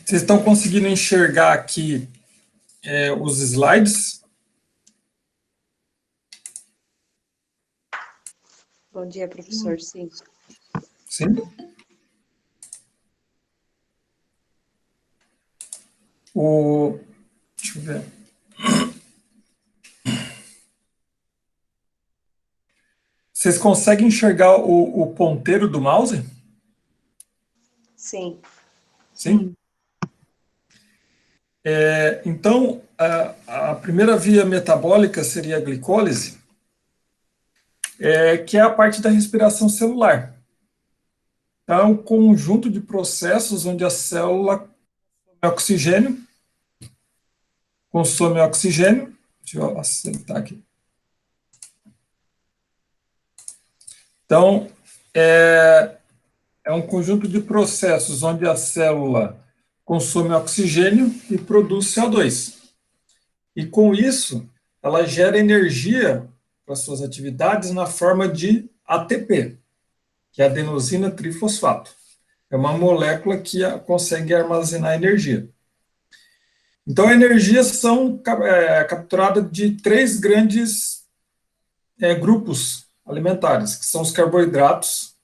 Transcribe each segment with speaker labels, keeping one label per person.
Speaker 1: Vocês estão conseguindo enxergar aqui os slides?
Speaker 2: Bom dia, professor. Sim.
Speaker 1: Sim? Deixa eu ver. Vocês conseguem enxergar o ponteiro do mouse?
Speaker 2: Sim.
Speaker 1: Sim? Então, a primeira via metabólica seria a glicólise, que é a parte da respiração celular. Então, é um conjunto de processos onde a célula consome oxigênio. Deixa eu assentar aqui. Então, é um conjunto de processos onde a célula consome oxigênio e produz CO2. E com isso, ela gera energia para suas atividades na forma de ATP, que é adenosina trifosfato. É uma molécula que consegue armazenar energia. Então, a energia são capturadas de três grandes grupos alimentares, que são os carboidratos,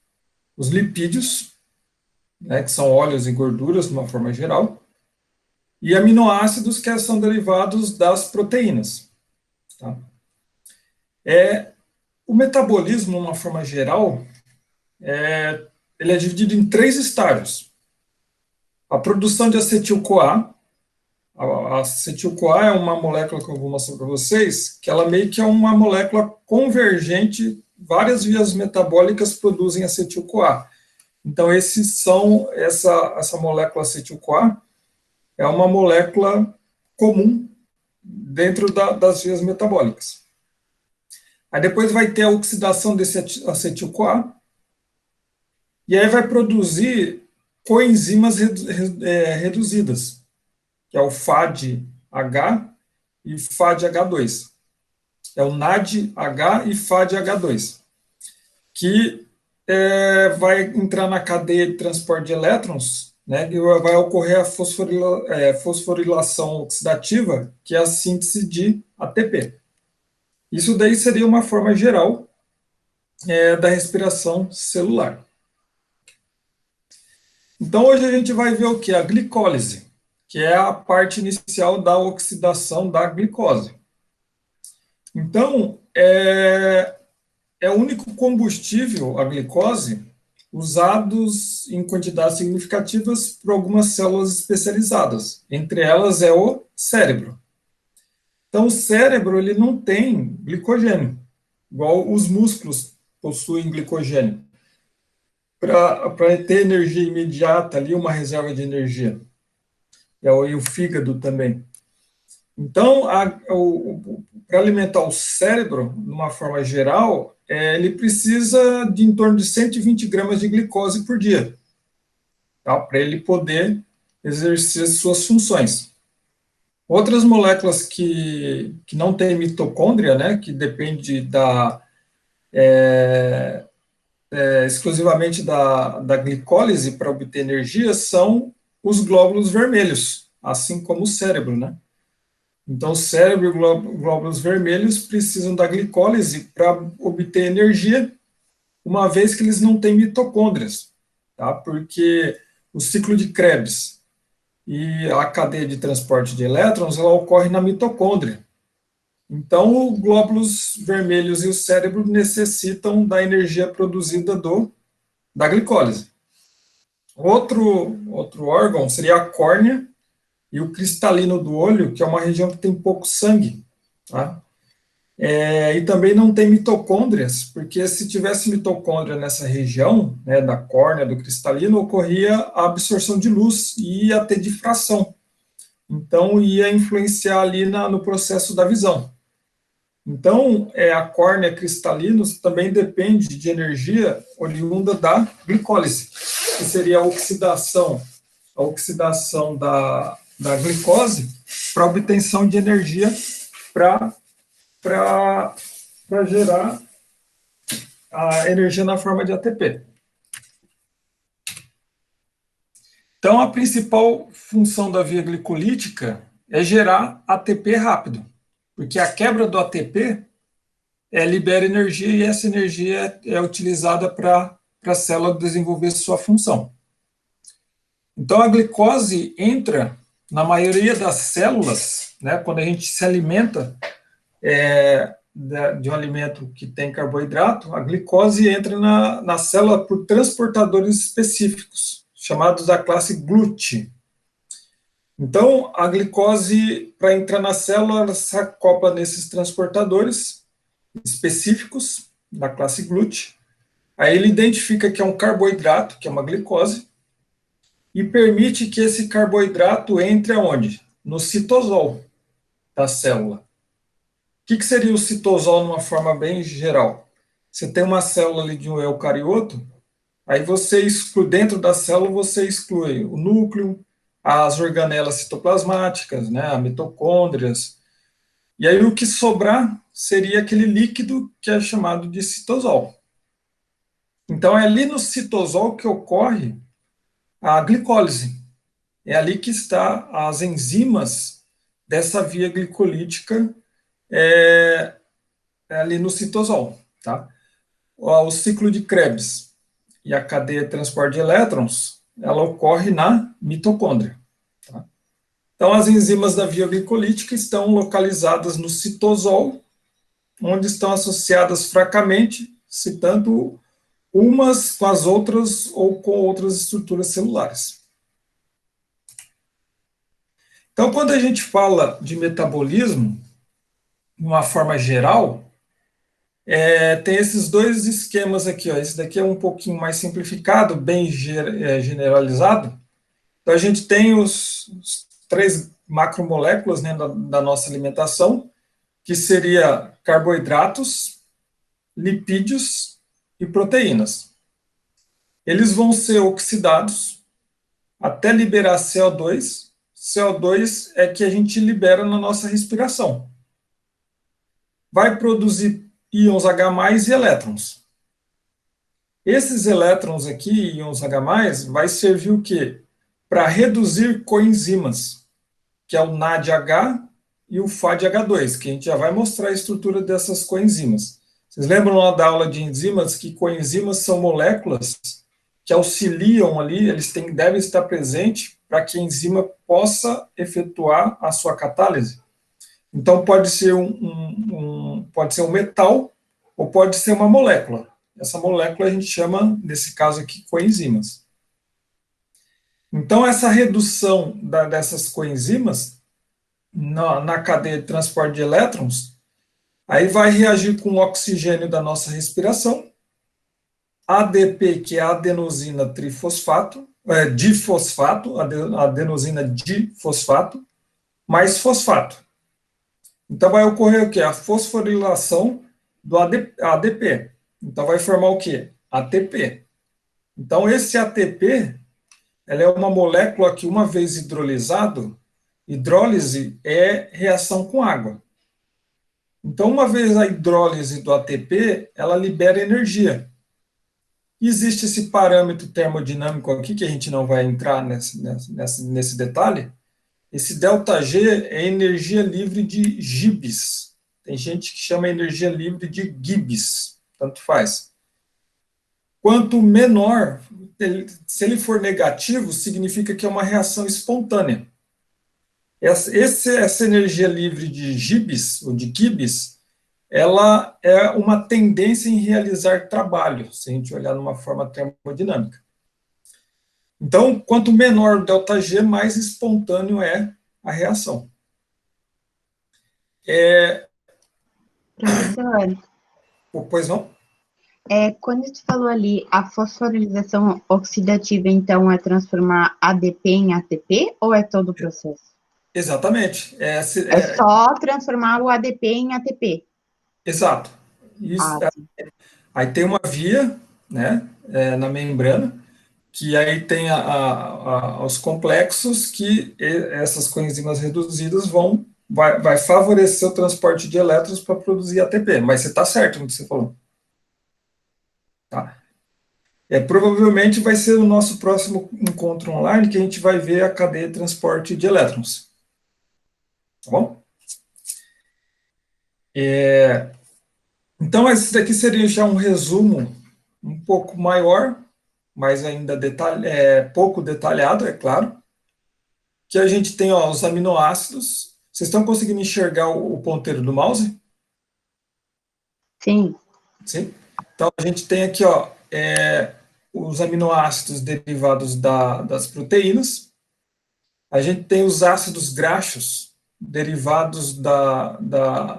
Speaker 1: os lipídios, que são óleos e gorduras, de uma forma geral, e aminoácidos, que são derivados das proteínas. Tá? O metabolismo, de uma forma geral, ele é dividido em três estágios. A produção de acetil-CoA. A acetil-CoA é uma molécula que eu vou mostrar para vocês, que ela meio que é uma molécula convergente, várias vias metabólicas produzem acetil-CoA. Então, essa molécula acetil-CoA é uma molécula comum dentro das vias metabólicas. Aí depois vai ter a oxidação desse acetil-CoA, e aí vai produzir coenzimas reduzidas, que é o FAD-H e FAD-H2. É o NAD-H e FAD-H2, que vai entrar na cadeia de transporte de elétrons, e vai ocorrer a fosforilação oxidativa, que é a síntese de ATP. Isso daí seria uma forma geral da respiração celular. Então, hoje a gente vai ver o que? A glicólise, que é a parte inicial da oxidação da glicose. Então, é o único combustível, a glicose, usados em quantidades significativas por algumas células especializadas. Entre elas é o cérebro. Então, o cérebro ele não tem glicogênio, igual os músculos possuem glicogênio, para ter energia imediata ali, uma reserva de energia. E o fígado também. Então, para alimentar o cérebro, de uma forma geral, ele precisa de em torno de 120 gramas de glicose por dia, tá? Para ele poder exercer suas funções. Outras moléculas que não têm mitocôndria, que depende exclusivamente da glicólise para obter energia, são os glóbulos vermelhos, assim como o cérebro, Então, o cérebro e glóbulos vermelhos precisam da glicólise para obter energia, uma vez que eles não têm mitocôndrias, tá? Porque o ciclo de Krebs e a cadeia de transporte de elétrons, ela ocorre na mitocôndria. Então, os glóbulos vermelhos e o cérebro necessitam da energia produzida da glicólise. Outro órgão seria a córnea e o cristalino do olho, que é uma região que tem pouco sangue, tá? E também não tem mitocôndrias, porque se tivesse mitocôndria nessa região, da córnea, do cristalino, ocorria a absorção de luz e ia ter difração. Então, ia influenciar ali no processo da visão. Então, a córnea cristalina também depende de energia oriunda da glicólise, que seria a oxidação da glicose para obtenção de energia para gerar a energia na forma de ATP. Então, a principal função da via glicolítica é gerar ATP rápido, porque a quebra do ATP libera energia e essa energia é utilizada para a célula desenvolver sua função. Então, a glicose entra na maioria das células, né, quando a gente se alimenta de um alimento que tem carboidrato, a glicose entra na célula por transportadores específicos, chamados da classe GLUT. Então, a glicose, para entrar na célula, ela se acopla nesses transportadores específicos da classe GLUT. Aí ele identifica que é um carboidrato, que é uma glicose, e permite que esse carboidrato entre aonde? No citosol da célula. O que seria o citosol numa forma bem geral? Você tem uma célula ali de um eucarioto, aí você exclui, dentro da célula você exclui o núcleo, as organelas citoplasmáticas, né, as mitocôndrias, e aí o que sobrar seria aquele líquido que é chamado de citosol. Então é ali no citosol que ocorre a glicólise. É ali que está as enzimas dessa via glicolítica, ali no citosol, tá? O ciclo de Krebs e a cadeia de transporte de elétrons, ela ocorre na mitocôndria. Tá? Então, as enzimas da via glicolítica estão localizadas no citosol, onde estão associadas fracamente, se tanto umas com as outras ou com outras estruturas celulares. Então, quando a gente fala de metabolismo, de uma forma geral, tem esses dois esquemas aqui. Ó. Esse daqui é um pouquinho mais simplificado, bem generalizado. Então, a gente tem os três macromoléculas, né, da nossa alimentação, que seria carboidratos, lipídios e proteínas. Eles vão ser oxidados até liberar CO2. CO2 é que a gente libera na nossa respiração. Vai produzir íons H+, e elétrons. Esses elétrons aqui, íons H+, vai servir o quê? Para reduzir coenzimas, que é o NADH e o FADH2, que a gente já vai mostrar a estrutura dessas coenzimas. Vocês lembram lá da aula de enzimas que coenzimas são moléculas que auxiliam ali, devem estar presentes para que a enzima possa efetuar a sua catálise. Então, pode ser pode ser um metal ou pode ser uma molécula. Essa molécula a gente chama, nesse caso aqui, coenzimas. Então, essa redução dessas coenzimas na cadeia de transporte de elétrons, aí vai reagir com o oxigênio da nossa respiração, ADP, que é adenosina trifosfato, difosfato, adenosina difosfato, mais fosfato. Então, vai ocorrer o quê? A fosforilação do ADP. Então, vai formar o quê? ATP. Então, esse ATP, ela é uma molécula que, uma vez hidrolisado, hidrólise é reação com água. Então, uma vez a hidrólise do ATP, ela libera energia. Existe esse parâmetro termodinâmico aqui, que a gente não vai entrar nesse detalhe. Esse ΔG é energia livre de Gibbs. Tem gente que chama energia livre de Gibbs, tanto faz. Quanto menor, se ele for negativo, significa que é uma reação espontânea. Essa energia livre de Gibbs, ou de Gibbs, ela é uma tendência em realizar trabalho, se a gente olhar numa forma termodinâmica. Então, quanto menor o ΔG, mais espontâneo é a reação.
Speaker 3: Professor,
Speaker 1: Pois não?
Speaker 3: quando tu falou ali, a fosforilação oxidativa, então, é transformar ADP em ATP, ou é todo o processo?
Speaker 1: Exatamente.
Speaker 3: Só transformar o ADP em ATP?
Speaker 1: Exato. Isso, aí tem uma via, né, na membrana, que aí tem os complexos que essas coenzimas reduzidas vai favorecer o transporte de elétrons para produzir ATP. Mas você está certo no que você falou. Tá? Provavelmente vai ser o nosso próximo encontro online que a gente vai ver a cadeia de transporte de elétrons. Tá bom? Então, esse daqui seria já um resumo um pouco maior, mas ainda pouco detalhado, é claro, que a gente tem ó, os aminoácidos. Vocês estão conseguindo enxergar o ponteiro do mouse?
Speaker 3: Sim.
Speaker 1: Sim? Então, a gente tem aqui ó, os aminoácidos derivados das proteínas. A gente tem os ácidos graxos derivados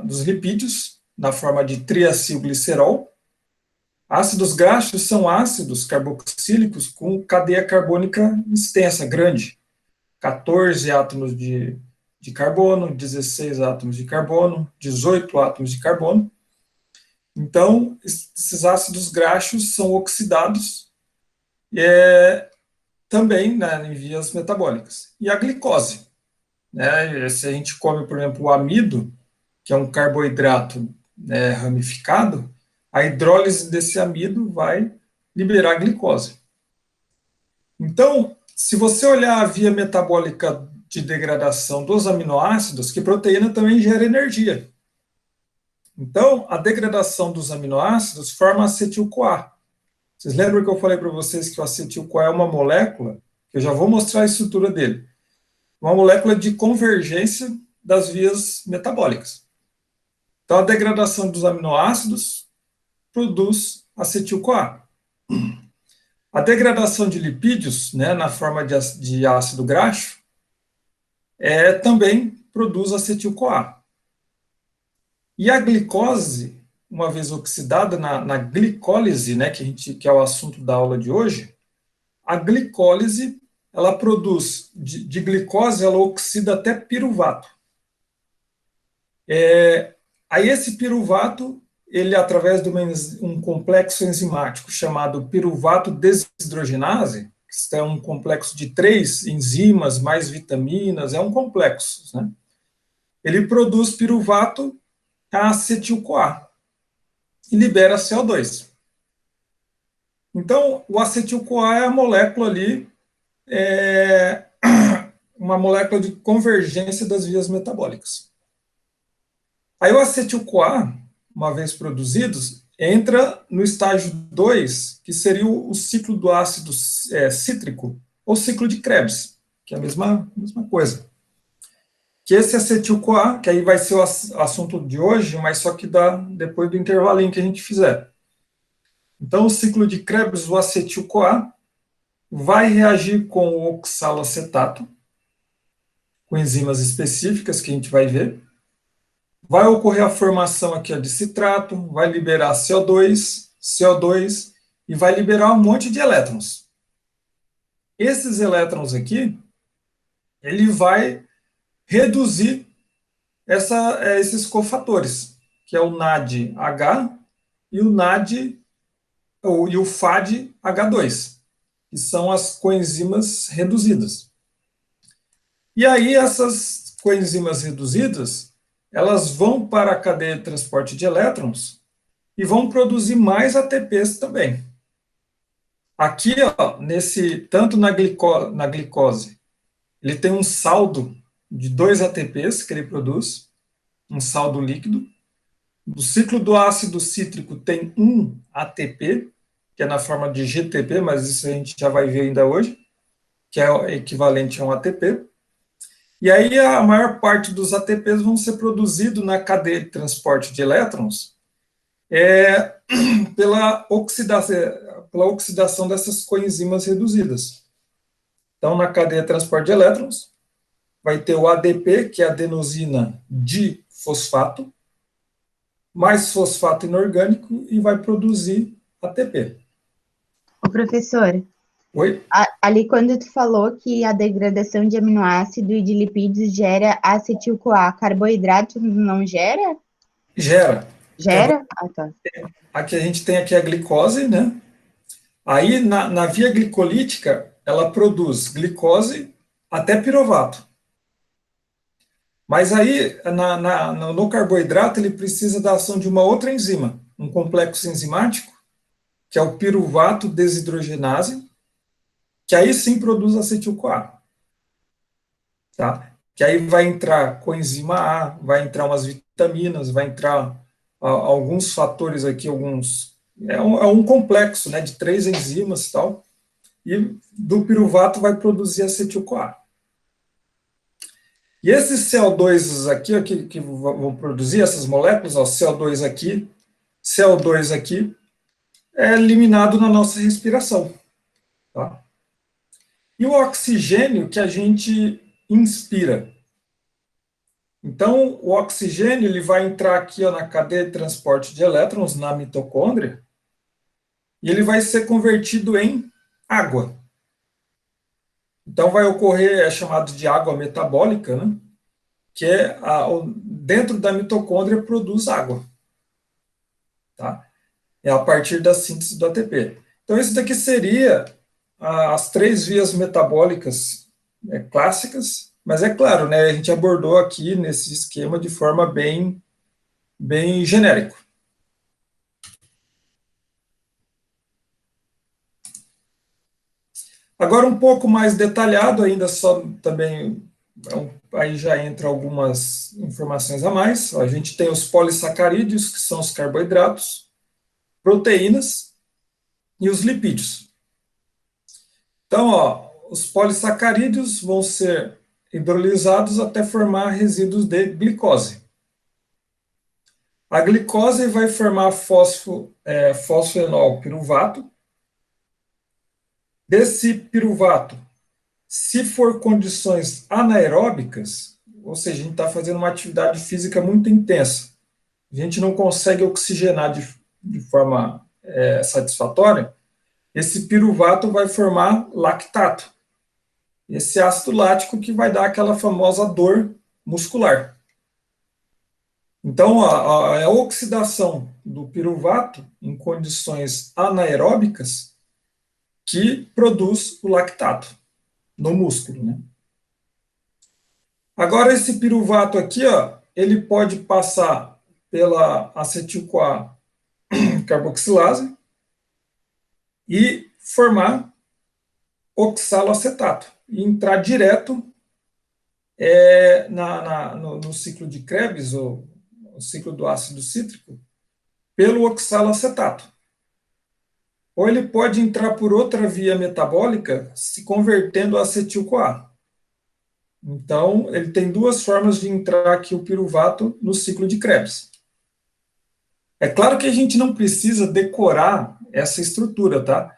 Speaker 1: dos lipídios, na forma de triacilglicerol. Ácidos graxos são ácidos carboxílicos com cadeia carbônica extensa, grande. 14 átomos de carbono, 16 átomos de carbono, 18 átomos de carbono. Então, esses ácidos graxos são oxidados também, né, em vias metabólicas. E a glicose, né, se a gente come, por exemplo, o amido, que é um carboidrato, né, ramificado, a hidrólise desse amido vai liberar glicose. Então, se você olhar a via metabólica de degradação dos aminoácidos, que proteína também gera energia. Então, a degradação dos aminoácidos forma acetil-CoA. Vocês lembram que eu falei para vocês que o acetil-CoA é uma molécula? Eu já vou mostrar a estrutura dele. Uma molécula de convergência das vias metabólicas. Então, a degradação dos aminoácidos produz acetil-CoA. A degradação de lipídios, né, na forma de ácido graxo, também produz acetil-CoA. E a glicose, uma vez oxidada na glicólise, né, que é o assunto da aula de hoje, a glicólise, ela produz, de glicose, ela oxida até piruvato. Aí esse piruvato, ele, através de um complexo enzimático chamado piruvato desidrogenase, que é um complexo de 3 enzimas mais vitaminas, é um complexo, né? Ele produz piruvato a acetil-CoA e libera CO2. Então, o acetil-CoA é a molécula ali, uma molécula de convergência das vias metabólicas. Aí o acetil-CoA, uma vez produzidos, entra no estágio 2, que seria o ciclo do ácido cítrico, ou ciclo de Krebs, que é a mesma coisa. Que esse acetil-CoA, que aí vai ser o assunto de hoje, mas só que depois do intervalinho que a gente fizer. Então, o ciclo de Krebs, o acetil-CoA, vai reagir com o oxalacetato, com enzimas específicas que a gente vai ver. Vai ocorrer a formação aqui de citrato, vai liberar CO2 e vai liberar um monte de elétrons. Esses elétrons aqui, ele vai reduzir esses cofatores, que é o NADH e o FADH2, que são as coenzimas reduzidas. E aí essas coenzimas reduzidas, elas vão para a cadeia de transporte de elétrons e vão produzir mais ATPs também. Aqui, ó, tanto na glicose, ele tem um saldo de 2 ATPs que ele produz, um saldo líquido. No ciclo do ácido cítrico tem 1 ATP, que é na forma de GTP, mas isso a gente já vai ver ainda hoje, que é o equivalente a um ATP. E aí a maior parte dos ATPs vão ser produzidos na cadeia de transporte de elétrons pela oxidação dessas coenzimas reduzidas. Então, na cadeia de transporte de elétrons, vai ter o ADP, que é adenosina difosfato, mais fosfato inorgânico e vai produzir ATP.
Speaker 3: Ô, professor,
Speaker 1: Oi?
Speaker 3: Ali quando tu falou que a degradação de aminoácido e de lipídios gera acetil-CoA, carboidrato não gera?
Speaker 1: Gera.
Speaker 3: Gera? Ah, tá.
Speaker 1: Aqui a gente tem aqui a glicose, né? Aí, na via glicolítica, ela produz glicose até piruvato. Mas aí, no carboidrato, ele precisa da ação de uma outra enzima, um complexo enzimático, que é o piruvato desidrogenase, que aí sim produz acetil-CoA. Tá? Que aí vai entrar coenzima A, vai entrar umas vitaminas, vai entrar alguns fatores aqui, é um complexo, né, de 3 enzimas e tal, e do piruvato vai produzir acetil-CoA. E esses CO2 aqui, ó, que vão produzir essas moléculas, ó, CO2 aqui, é eliminado na nossa respiração. Tá? E o oxigênio que a gente inspira. Então, o oxigênio ele vai entrar aqui ó, na cadeia de transporte de elétrons, na mitocôndria, e ele vai ser convertido em água. Então, vai ocorrer, é chamado de água metabólica, né? Que é dentro da mitocôndria produz água. Tá? É a partir da síntese do ATP. Então, isso daqui seria as 3 vias metabólicas clássicas, mas é claro, né, a gente abordou aqui nesse esquema de forma bem genérico. Agora, um pouco mais detalhado, ainda só também, aí já entra algumas informações a mais. A gente tem os polissacarídeos, que são os carboidratos, proteínas e os lipídios. Então, ó, os polissacarídeos vão ser hidrolisados até formar resíduos de glicose. A glicose vai formar fosfenol piruvato. Desse piruvato, se for condições anaeróbicas, ou seja, a gente está fazendo uma atividade física muito intensa, a gente não consegue oxigenar de forma satisfatória, esse piruvato vai formar lactato, esse ácido lático que vai dar aquela famosa dor muscular. Então, a oxidação do piruvato em condições anaeróbicas que produz o lactato no músculo, né? Agora, esse piruvato aqui, ó, ele pode passar pela acetil-CoA carboxilase e formar oxaloacetato e entrar direto no ciclo de Krebs, ou o ciclo do ácido cítrico, pelo oxaloacetato. Ou ele pode entrar por outra via metabólica, se convertendo a acetil-CoA. Então, ele tem 2 formas de entrar aqui o piruvato no ciclo de Krebs. É claro que a gente não precisa decorar essa estrutura, tá?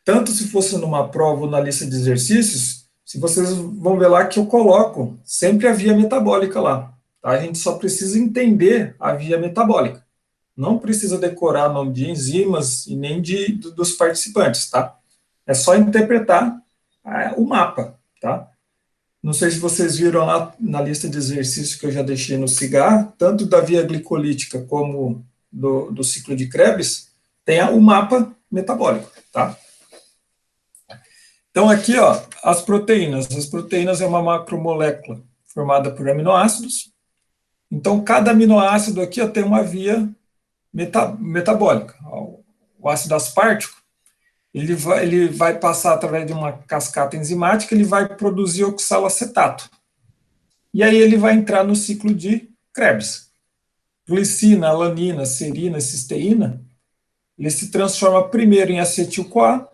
Speaker 1: Tanto se fosse numa prova ou na lista de exercícios, se vocês vão ver lá que eu coloco sempre a via metabólica lá. Tá? A gente só precisa entender a via metabólica. Não precisa decorar nome de enzimas e nem dos participantes, tá? É só interpretar o mapa, tá? Não sei se vocês viram lá na lista de exercícios que eu já deixei no cigarro, tanto da via glicolítica como do ciclo de Krebs, tem o mapa metabólico, tá? Então aqui, ó, as proteínas. As proteínas é uma macromolécula formada por aminoácidos. Então cada aminoácido aqui ó, tem uma via metabólica. O ácido aspartico, ele vai passar através de uma cascata enzimática, ele vai produzir oxaloacetato. E aí ele vai entrar no ciclo de Krebs. Glicina, alanina, serina, cisteína, ele se transforma primeiro em acetil-CoA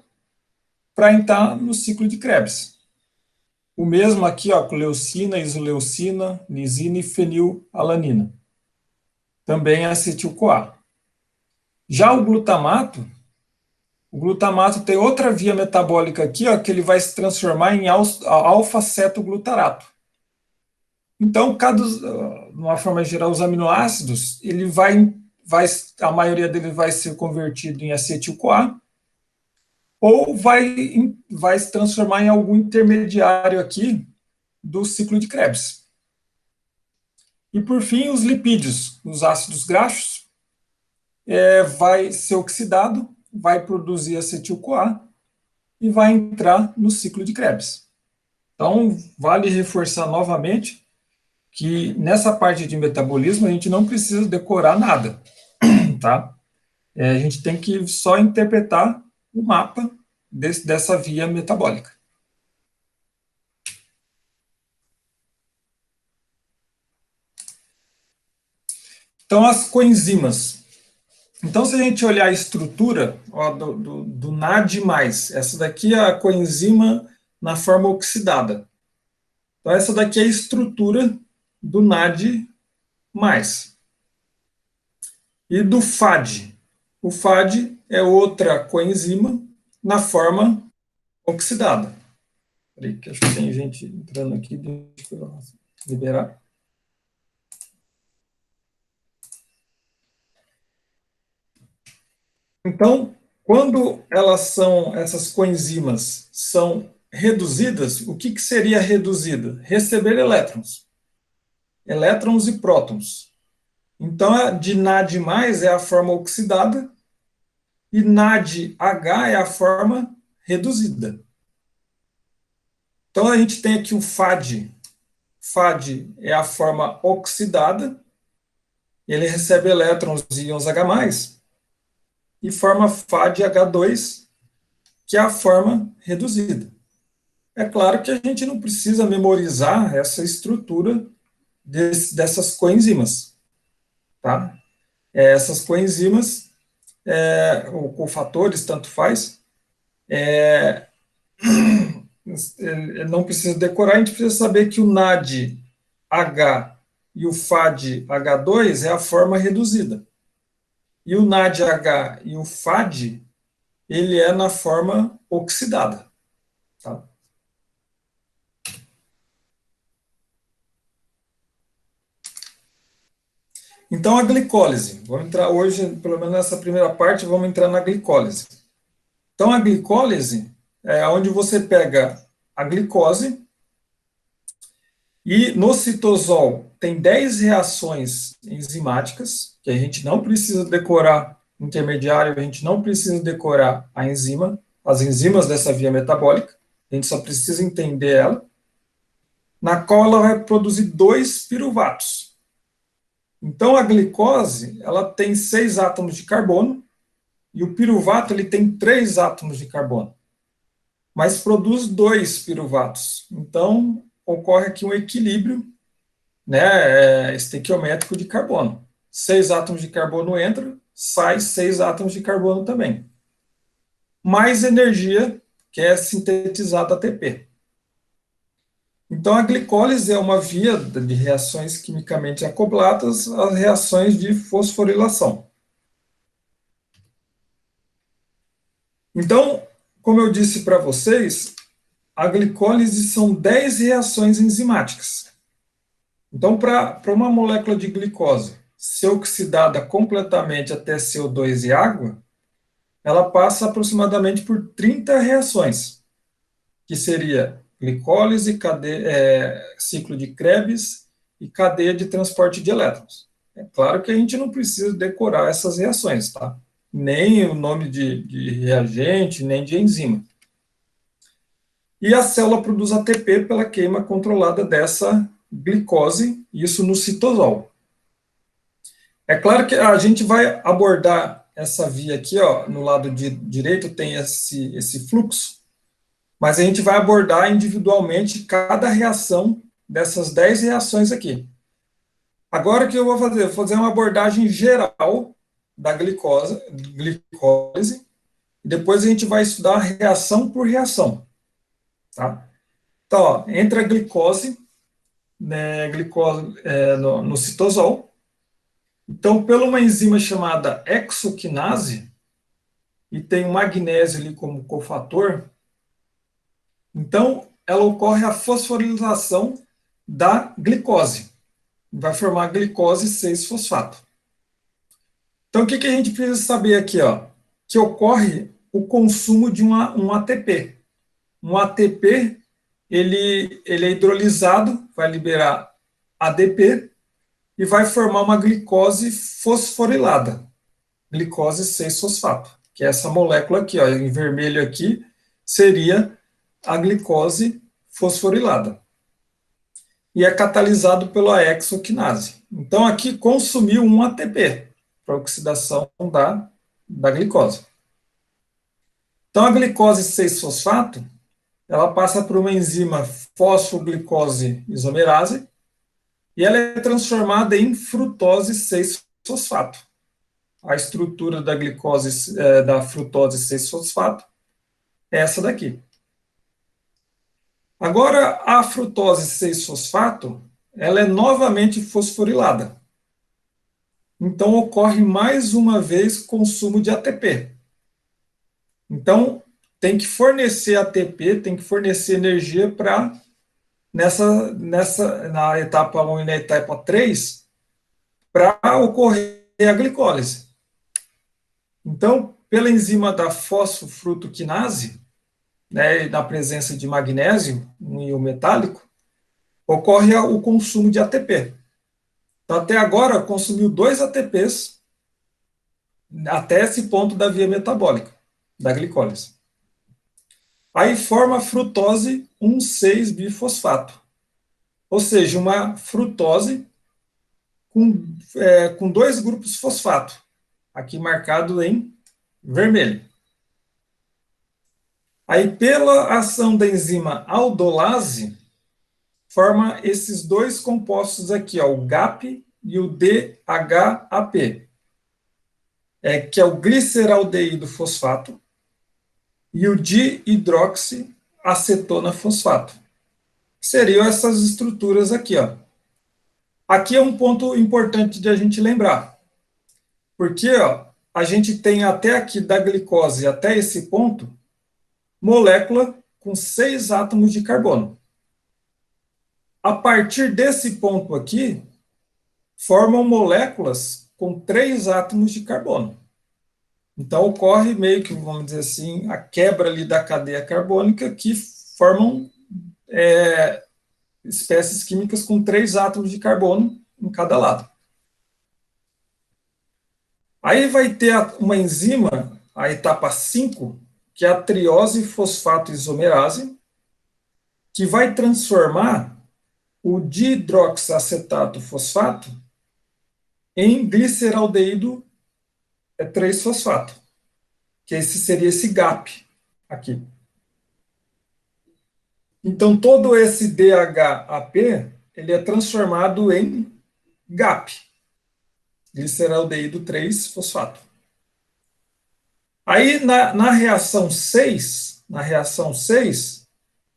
Speaker 1: para entrar no ciclo de Krebs. O mesmo aqui, ó, com leucina, isoleucina, lisina e fenilalanina. Também é acetil-CoA. Já o glutamato tem outra via metabólica aqui, ó, que ele vai se transformar em alfa-cetoglutarato. Então, de uma forma geral, os aminoácidos, a maioria deles vai ser convertido em acetil-CoA, ou vai se transformar em algum intermediário aqui do ciclo de Krebs. E, por fim, os lipídios, os ácidos graxos, vai ser oxidado, vai produzir acetil-CoA e vai entrar no ciclo de Krebs. Então, vale reforçar novamente que nessa parte de metabolismo a gente não precisa decorar nada, tá? A gente tem que só interpretar o mapa dessa via metabólica. Então, as coenzimas. Então, se a gente olhar a estrutura ó, do NAD+, essa daqui é a coenzima na forma oxidada. Então, essa daqui é a estrutura do NAD+. E do FAD. O FAD é outra coenzima na forma oxidada. Peraí, que acho que tem gente entrando aqui, deixa eu liberar. Então, quando essas coenzimas são reduzidas, o que seria reduzido? Receber elétrons. Elétrons e prótons. Então, a de NAD+, é a forma oxidada, e NADH é a forma reduzida. Então, a gente tem aqui o FAD. FAD é a forma oxidada, ele recebe elétrons e íons H+, e forma FADH2, que é a forma reduzida. É claro que a gente não precisa memorizar essa estrutura dessas coenzimas, tá? Essas coenzimas, ou cofatores, tanto faz, não precisa decorar, a gente precisa saber que o NADH e o FADH2 é a forma reduzida. E o NADH e o FAD, ele é na forma oxidada, tá? Então, a glicólise. Vamos entrar hoje, pelo menos nessa primeira parte, vamos entrar na glicólise. Então, a glicólise é onde você pega a glicose e no citosol tem 10 reações enzimáticas, que a gente não precisa decorar intermediário, a gente não precisa decorar a enzima, as enzimas dessa via metabólica, a gente só precisa entender ela, na qual ela vai produzir 2 piruvatos. Então, a glicose, ela tem 6 átomos de carbono, e o piruvato, ele tem 3 átomos de carbono, mas produz 2 piruvatos. Então, ocorre aqui um equilíbrio, né, estequiométrico de carbono. 6 átomos de carbono entram, sai 6 átomos de carbono também. Mais energia, que é sintetizada ATP. Então, a glicólise é uma via de reações quimicamente acopladas às reações de fosforilação. Então, como eu disse para vocês, a glicólise são 10 reações enzimáticas. Então, para uma molécula de glicose ser oxidada completamente até CO2 e água, ela passa aproximadamente por 30 reações, que seria glicólise, ciclo de Krebs e cadeia de transporte de elétrons. É claro que a gente não precisa decorar essas reações, tá? Nem o nome de reagente, nem de enzima. E a célula produz ATP pela queima controlada dessa glicose, isso no citosol. É claro que a gente vai abordar essa via aqui, ó, no lado direito tem esse fluxo, mas a gente vai abordar individualmente cada reação dessas 10 reações aqui. Agora o que eu vou fazer? Vou fazer uma abordagem geral da glicólise, e depois a gente vai estudar reação por reação. Tá? Então, ó, entra a glicose, né, no citosol. Então, pela uma enzima chamada hexoquinase, e tem o magnésio ali como cofator, então ela ocorre a fosforilação da glicose. Vai formar a glicose 6-fosfato. Então, o que a gente precisa saber aqui? Ó? Que ocorre o consumo de um ATP. Um ATP, ele é hidrolisado, vai liberar ADP e vai formar uma glicose fosforilada, glicose 6-fosfato, que é essa molécula aqui, ó, em vermelho aqui, seria a glicose fosforilada. E é catalisado pela hexoquinase. Então, aqui consumiu um ATP para oxidação da da glicose. Então, a glicose 6-fosfato, ela passa por uma enzima fosfoglicose isomerase e ela é transformada em frutose 6-fosfato. A estrutura da glicose, da frutose 6-fosfato é essa daqui. Agora, a frutose 6-fosfato, ela é novamente fosforilada. Então, ocorre mais uma vez consumo de ATP. Então, tem que fornecer ATP, tem que fornecer energia para, na etapa 1 e na etapa 3, para ocorrer a glicólise. Então, pela enzima da fosfofrutoquinase, né, na presença de magnésio, um íon metálico, ocorre o consumo de ATP. Então, até agora, consumiu 2 ATPs até esse ponto da via metabólica, da glicólise. Aí forma a frutose 1,6-bifosfato, ou seja, uma frutose com 2 grupos fosfato, aqui marcado em vermelho. Aí, pela ação da enzima aldolase, forma esses 2 compostos aqui, ó, o GAP e o DHAP, que é o gliceraldeído fosfato e o dihidroxiacetona fosfato. Seriam essas estruturas aqui, ó. Aqui é um ponto importante de a gente lembrar, porque ó, a gente tem até aqui da glicose, até esse ponto, molécula com 6 átomos de carbono. A partir desse ponto aqui, formam moléculas com 3 átomos de carbono. Então, ocorre meio que, vamos dizer assim, a quebra ali da cadeia carbônica que formam espécies químicas com 3 átomos de carbono em cada lado. Aí vai ter uma enzima, a etapa 5, que é a triose fosfato isomerase, que vai transformar o dihidroxiacetato fosfato em gliceraldeído 3-fosfato, que esse seria esse GAP aqui. Então, todo esse DHAP, ele é transformado em GAP, gliceraldeído 3-fosfato. Aí, na reação 6,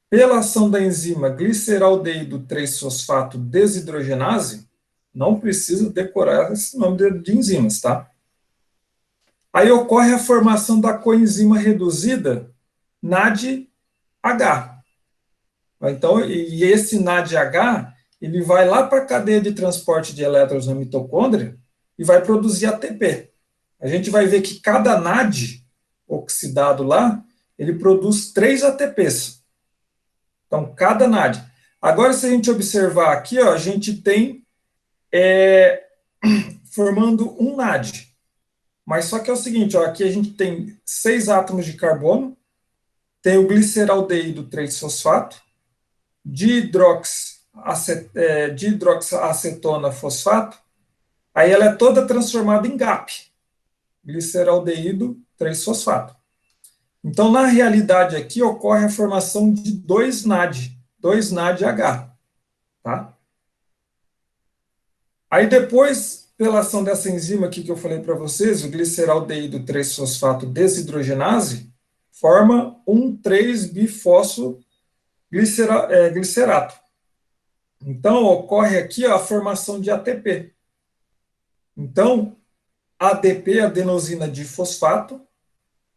Speaker 1: pela ação da enzima gliceraldeído 3-fosfato desidrogenase, não precisa decorar esse nome de enzimas, tá? Aí ocorre a formação da coenzima reduzida NADH. Então, e esse NADH, ele vai lá para a cadeia de transporte de elétrons na mitocôndria e vai produzir ATP. A gente vai ver que cada NAD oxidado lá, ele produz 3 ATPs. Então, cada NAD. Agora, se a gente observar aqui, ó, a gente tem formando um NAD. Mas só que é o seguinte, ó, aqui a gente tem 6 átomos de carbono, tem o gliceraldeído 3-fosfato, dihidroxiacetona fosfato, aí ela é toda transformada em GAP, gliceraldeído 3-fosfato. Então, na realidade aqui, ocorre a formação de 2 NAD, 2 NADH, tá? Aí depois, pela ação dessa enzima aqui que eu falei para vocês, o gliceraldeído 3-fosfato desidrogenase, forma um 3-bifosfoglicerato. Então, ocorre aqui a formação de ATP. Então, ADP, adenosina difosfato,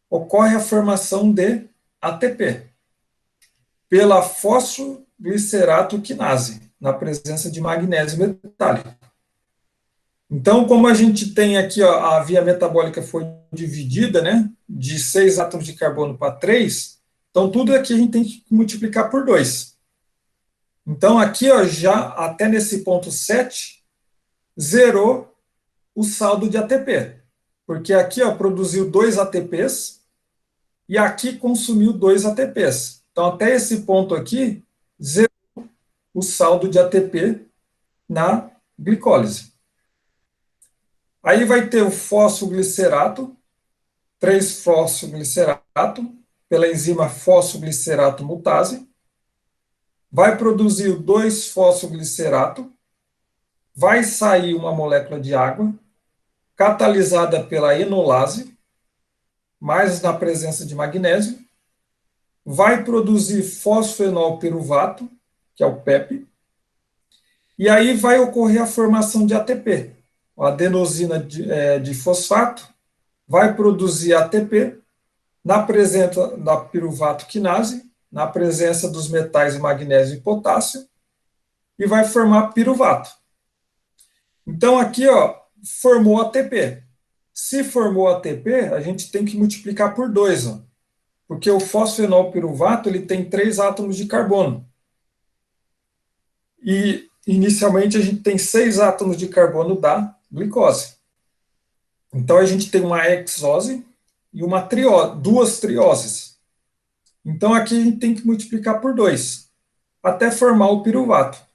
Speaker 1: ocorre a formação de ATP pela fosfoglicerato-quinase, na presença de magnésio metálico. Então, como a gente tem aqui, ó, a via metabólica foi dividida, né, de 6 átomos de carbono para 3, então tudo aqui a gente tem que multiplicar por 2. Então, aqui, ó, já até nesse ponto 7, zerou o saldo de ATP, porque aqui, ó, produziu 2 ATPs e aqui consumiu 2 ATPs. Então, até esse ponto aqui, zerou o saldo de ATP na glicólise. Aí vai ter o fosfoglicerato, 3-fosfoglicerato, pela enzima fosfoglicerato mutase, vai produzir o 2-fosfoglicerato, vai sair uma molécula de água, catalisada pela enolase, mais na presença de magnésio, vai produzir fosfenol piruvato, que é o PEP, e aí vai ocorrer a formação de ATP. A adenosina de fosfato vai produzir ATP na presença da piruvato quinase, na presença dos metais magnésio e potássio, e vai formar piruvato. Então, aqui, ó, formou ATP. Se formou ATP, a gente tem que multiplicar por 2, ó, porque o fosfenol piruvato ele tem 3 átomos de carbono. E, inicialmente, a gente tem 6 átomos de carbono da glicose. Então, a gente tem uma hexose e duas trioses. Então, aqui a gente tem que multiplicar por 2, até formar o piruvato.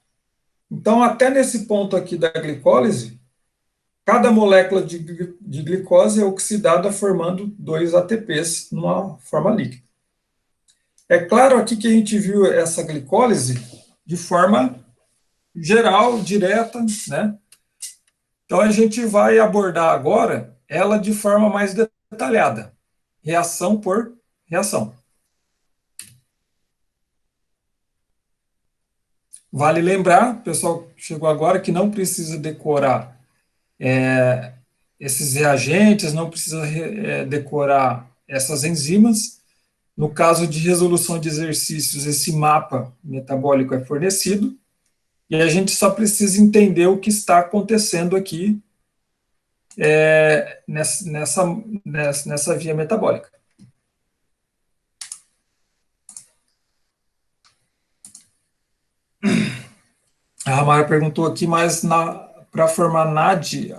Speaker 1: Então, até nesse ponto aqui da glicólise, cada molécula de glicose é oxidada formando 2 ATPs numa forma líquida. É claro aqui que a gente viu essa glicólise de forma geral, direta, né? Então, a gente vai abordar agora ela de forma mais detalhada, reação por reação. Vale lembrar, pessoal, chegou agora, que não precisa decorar esses reagentes, não precisa decorar essas enzimas. No caso de resolução de exercícios, esse mapa metabólico é fornecido, e a gente só precisa entender o que está acontecendo aqui nessa via metabólica. A Ramara perguntou aqui, mas para formar NAD,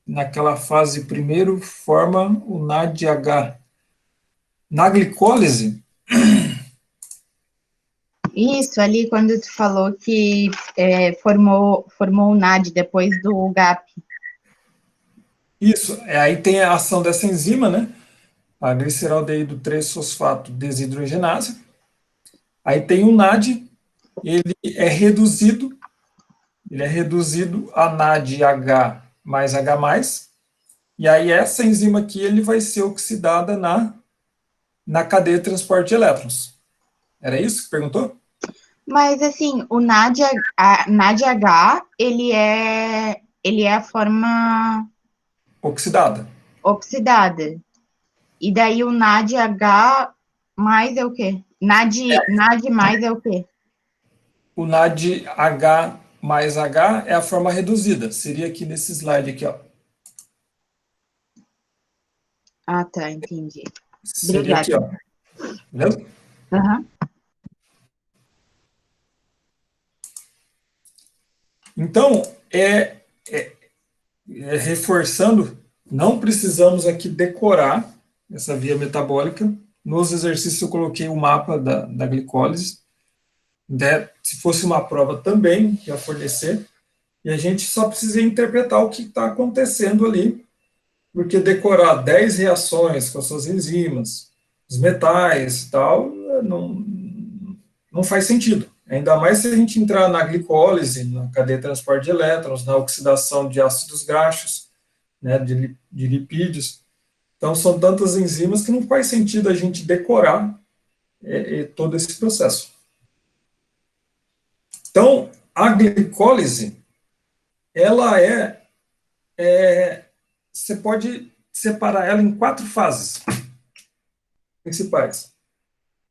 Speaker 1: naquela fase primeiro, forma o NADH. Na glicólise?
Speaker 3: Isso, ali quando tu falou que formou o NAD depois do GAP.
Speaker 1: Isso, aí tem a ação dessa enzima, né? A gliceraldeído 3-fosfato desidrogenase. Aí tem o NAD, ele é reduzido a NADH mais H+, e aí essa enzima aqui ele vai ser oxidada na cadeia de transporte de elétrons. Era isso que perguntou?
Speaker 3: Mas, assim, o NADH, ele é a forma
Speaker 1: Oxidada.
Speaker 3: oxidada. E daí o NADH mais é o quê? NAD mais é o quê?
Speaker 1: O NADH mais H é a forma reduzida. Seria aqui nesse slide aqui, ó.
Speaker 3: Ah, tá, entendi.
Speaker 1: Seria aqui, ó. Beleza?
Speaker 3: Uhum.
Speaker 1: Então, reforçando, não precisamos aqui decorar essa via metabólica. Nos exercícios eu coloquei o mapa da glicólise. Se fosse uma prova também, ia fornecer. E a gente só precisa interpretar o que está acontecendo ali, porque decorar 10 reações com as suas enzimas, os metais e tal, não faz sentido. Ainda mais se a gente entrar na glicólise, na cadeia de transporte de elétrons, na oxidação de ácidos graxos, né, de lipídios. Então, são tantas enzimas que não faz sentido a gente decorar todo esse processo. Então, a glicólise, ela você pode separar ela em 4 fases principais.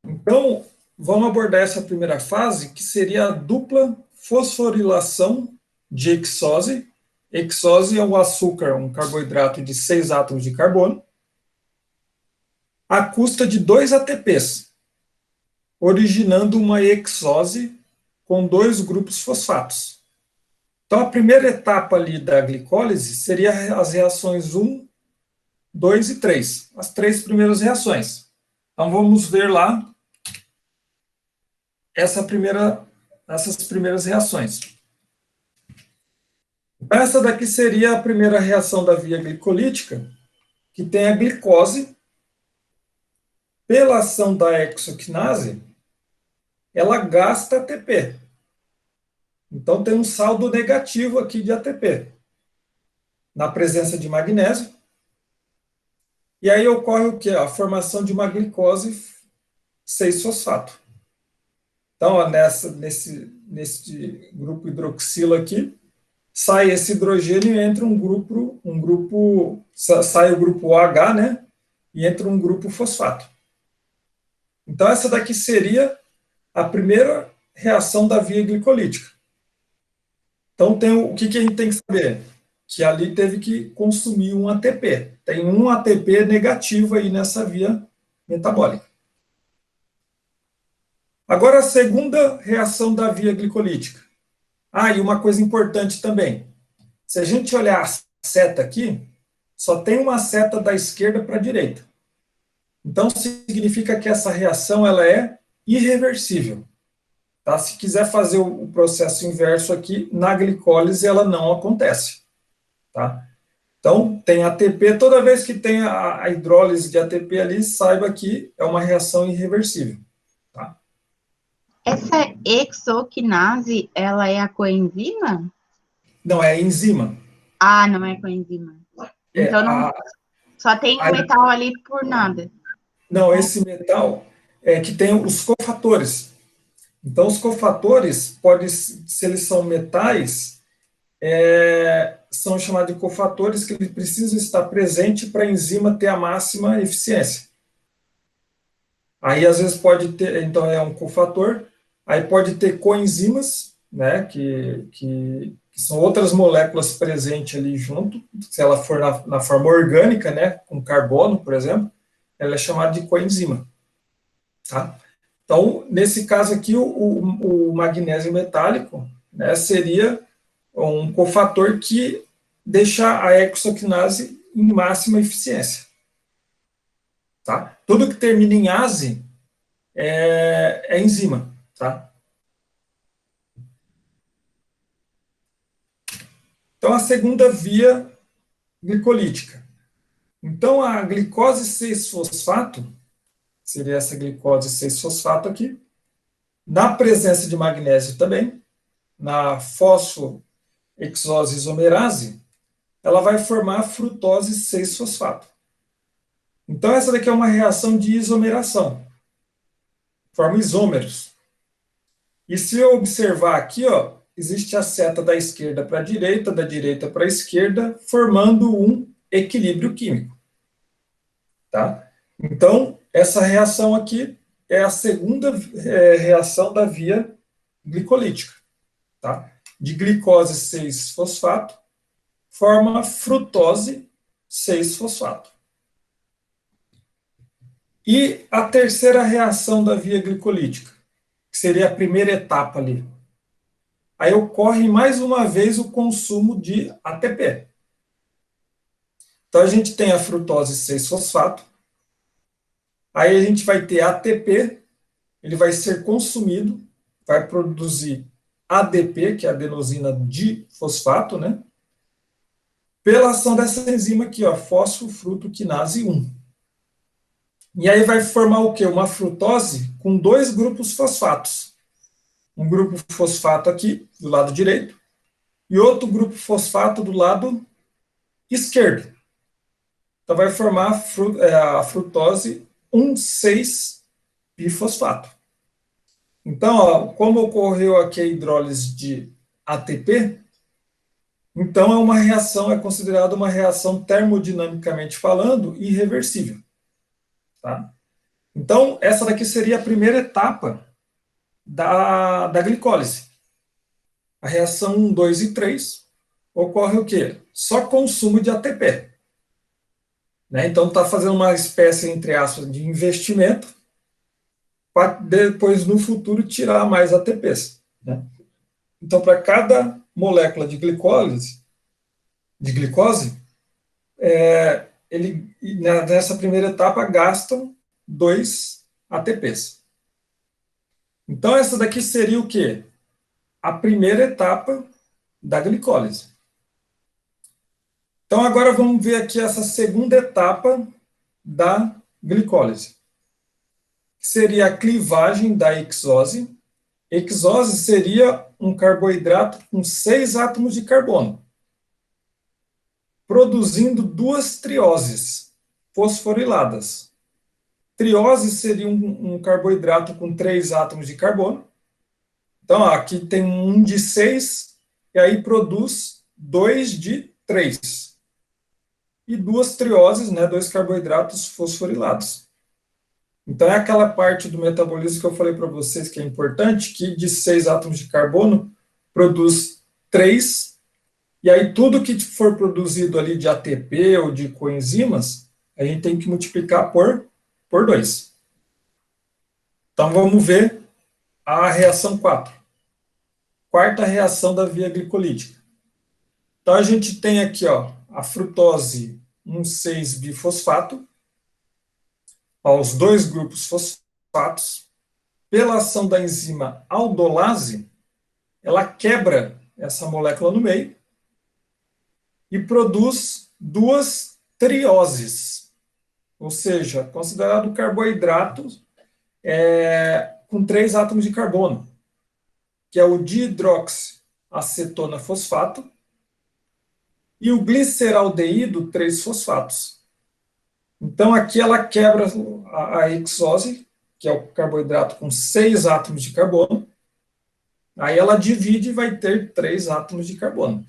Speaker 1: Então, vamos abordar essa primeira fase, que seria a dupla fosforilação de hexose. Hexose é um açúcar, um carboidrato de 6 átomos de carbono, à custa de 2 ATPs, originando uma hexose com 2 grupos fosfatos. Então, a primeira etapa ali da glicólise seria as reações 1, 2 e 3, as 3 primeiras reações. Então, vamos ver lá essas primeiras reações. Essa daqui seria a primeira reação da via glicolítica, que tem a glicose, pela ação da hexoquinase, ela gasta ATP. Então, tem um saldo negativo aqui de ATP, na presença de magnésio. E aí ocorre o quê? A formação de uma glicose 6-fosfato. Então, ó, nesse grupo hidroxilo aqui, sai esse hidrogênio e entra sai o grupo OH, né? E entra um grupo fosfato. Então, essa daqui seria a primeira reação da via glicolítica. Então, o que a gente tem que saber? Que ali teve que consumir um ATP. Tem um ATP negativo aí nessa via metabólica. Agora, a segunda reação da via glicolítica. E uma coisa importante também. Se a gente olhar a seta aqui, só tem uma seta da esquerda para a direita. Então, significa que essa reação ela é irreversível. Tá? Se quiser fazer o processo inverso aqui, na glicólise ela não acontece. Tá? Então, tem ATP, toda vez que tem a hidrólise de ATP ali, saiba que é uma reação irreversível. Tá?
Speaker 3: Essa hexoquinase, ela é a coenzima?
Speaker 1: Não, é enzima.
Speaker 3: Ah, não é coenzima. Então, só tem o metal ali por nada.
Speaker 1: Não, esse metal é que tem os cofatores. Então, os cofatores, se eles são metais, são chamados de cofatores que eles precisam estar presentes para a enzima ter a máxima eficiência. Aí, às vezes, pode ter, então é um cofator, aí pode ter coenzimas, né, que são outras moléculas presentes ali junto, se ela for na forma orgânica, né, com carbono, por exemplo, ela é chamada de coenzima. Tá? Então, nesse caso aqui, o magnésio metálico, né, seria um cofator que deixa a hexoquinase em máxima eficiência. Tá? Tudo que termina em ase é enzima. Tá? Então, a segunda via glicolítica. Então, a glicose 6-fosfato, seria essa glicose 6-fosfato aqui, na presença de magnésio também, na fosfohexose isomerase, ela vai formar a frutose 6-fosfato. Então, essa daqui é uma reação de isomeração. Forma isômeros. E se eu observar aqui, ó, existe a seta da esquerda para a direita, da direita para a esquerda, formando um equilíbrio químico. Tá? Então, essa reação aqui é a segunda reação da via glicolítica. Tá? De glicose 6-fosfato, forma frutose 6-fosfato. E a terceira reação da via glicolítica, que seria a primeira etapa ali. Aí ocorre mais uma vez o consumo de ATP. Então a gente tem a frutose 6-fosfato, aí a gente vai ter ATP, ele vai ser consumido, vai produzir ADP, que é a adenosina difosfato, né? Pela ação dessa enzima aqui, ó, fosfofrutoquinase 1. E aí vai formar o quê? Uma frutose com dois grupos fosfatos. Um grupo fosfato aqui, do lado direito, e outro grupo fosfato do lado esquerdo. Então vai formar a frutose 1,6-bifosfato. Então, ó, como ocorreu aqui a hidrólise de ATP, então é considerada uma reação termodinamicamente falando irreversível. Tá? Então, essa daqui seria a primeira etapa da glicólise. A reação 1, 2 e 3 ocorre o quê? Só consumo de ATP. Né? Então, está fazendo uma espécie, entre aspas, de investimento para depois, no futuro, tirar mais ATPs. Né? Então, para cada molécula de glicose, nessa primeira etapa, gastam 2 ATPs. Então, essa daqui seria o quê? A primeira etapa da glicólise. Então, agora vamos ver aqui essa segunda etapa da glicólise, que seria a clivagem da hexose. Hexose seria um carboidrato com 6 átomos de carbono, produzindo 2 trioses fosforiladas. Triose seria um carboidrato com 3 átomos de carbono. Então, ó, aqui tem um de 6, e aí produz 2 de 3. E 2 trioses, né, 2 carboidratos fosforilados. Então, é aquela parte do metabolismo que eu falei para vocês que é importante, que de 6 átomos de carbono produz 3, e aí tudo que for produzido ali de ATP ou de coenzimas, a gente tem que multiplicar por 2. Então, vamos ver a reação 4. Quarta reação da via glicolítica. Então, a gente tem aqui, ó, a frutose 1,6-bifosfato, os 2 grupos fosfatos, pela ação da enzima aldolase, ela quebra essa molécula no meio e produz 2 trioses, ou seja, considerado carboidrato com 3 átomos de carbono, que é o dihidroxiacetona fosfato e o gliceraldeído 3-fosfatos. Então, aqui ela quebra a hexose, que é o carboidrato com 6 átomos de carbono. Aí ela divide e vai ter 3 átomos de carbono.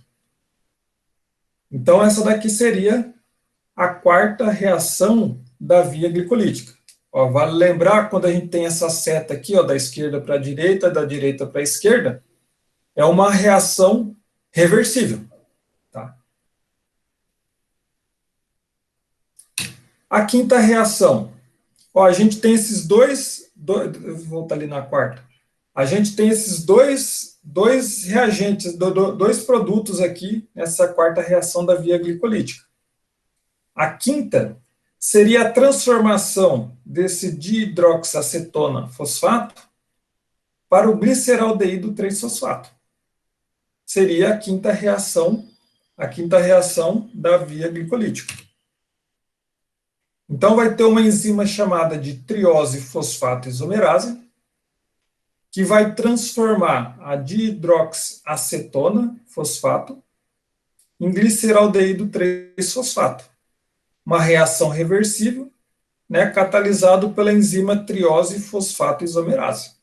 Speaker 1: Então, essa daqui seria a quarta reação da via glicolítica. Ó, vale lembrar, quando a gente tem essa seta aqui, ó, da esquerda para a direita, da direita para a esquerda, é uma reação reversível. Tá? A quinta reação. Ó, a gente tem esses dois vou voltar ali na quarta. A gente tem esses dois reagentes, 2 produtos aqui nessa quarta reação da via glicolítica. A quinta seria a transformação desse dihidroxiacetona fosfato para o gliceraldeído 3-fosfato. Seria a quinta reação da via glicolítica. Então, vai ter uma enzima chamada de triose fosfato isomerase, que vai transformar a dihidroxiacetona fosfato em gliceraldeído 3-fosfato. Uma reação reversível, né, catalisado pela enzima triose fosfato isomerase.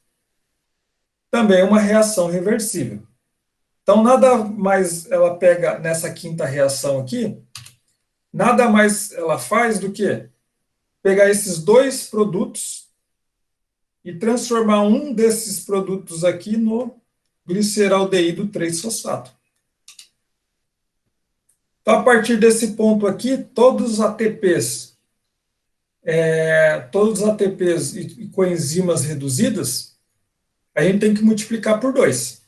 Speaker 1: Também uma reação reversível. Então, nada mais ela pega nessa quinta reação aqui, nada mais ela faz do que pegar esses 2 produtos e transformar um desses produtos aqui no gliceraldeído 3-fosfato. Então, a partir desse ponto aqui, todos os ATPs e coenzimas reduzidas, a gente tem que multiplicar por 2.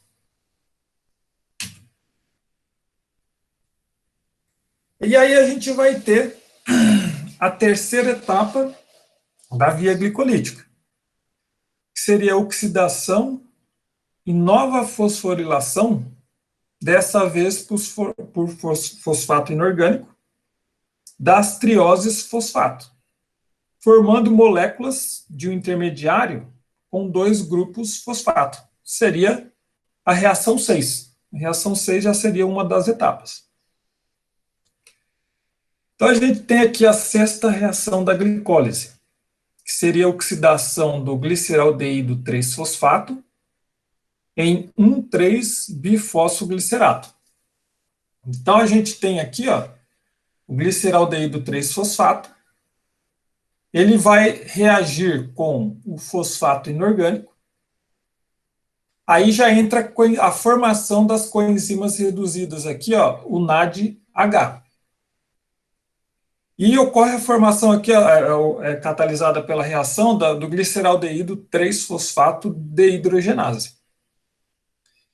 Speaker 1: E aí a gente vai ter a terceira etapa da via glicolítica, que seria a oxidação e nova fosforilação, dessa vez por fosfato inorgânico, das trioses fosfato, formando moléculas de um intermediário com 2 grupos fosfato. Seria a reação 6. A reação 6 já seria uma das etapas. Então, a gente tem aqui a sexta reação da glicólise, que seria a oxidação do gliceraldeído 3-fosfato em 1,3-bifosfoglicerato. Então, a gente tem aqui, ó, o gliceraldeído 3-fosfato, ele vai reagir com o fosfato inorgânico, aí já entra a formação das coenzimas reduzidas aqui, ó, o NADH. E ocorre a formação aqui, catalisada pela reação do gliceraldeído 3-fosfato dehidrogenase.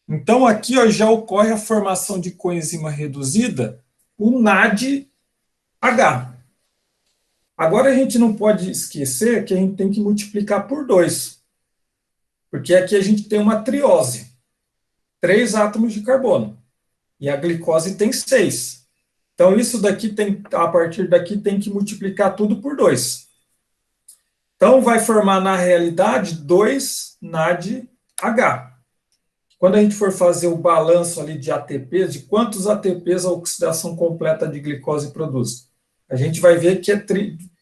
Speaker 1: Então, aqui ó, já ocorre a formação de coenzima reduzida, o NADH. Agora, a gente não pode esquecer que a gente tem que multiplicar por 2, porque aqui a gente tem uma triose, 3 átomos de carbono, e a glicose tem 6. Então, isso daqui a partir daqui tem que multiplicar tudo por 2. Então, vai formar, na realidade, 2 NADH. Quando a gente for fazer o balanço ali de ATPs, de quantos ATPs a oxidação completa de glicose produz, a gente vai ver que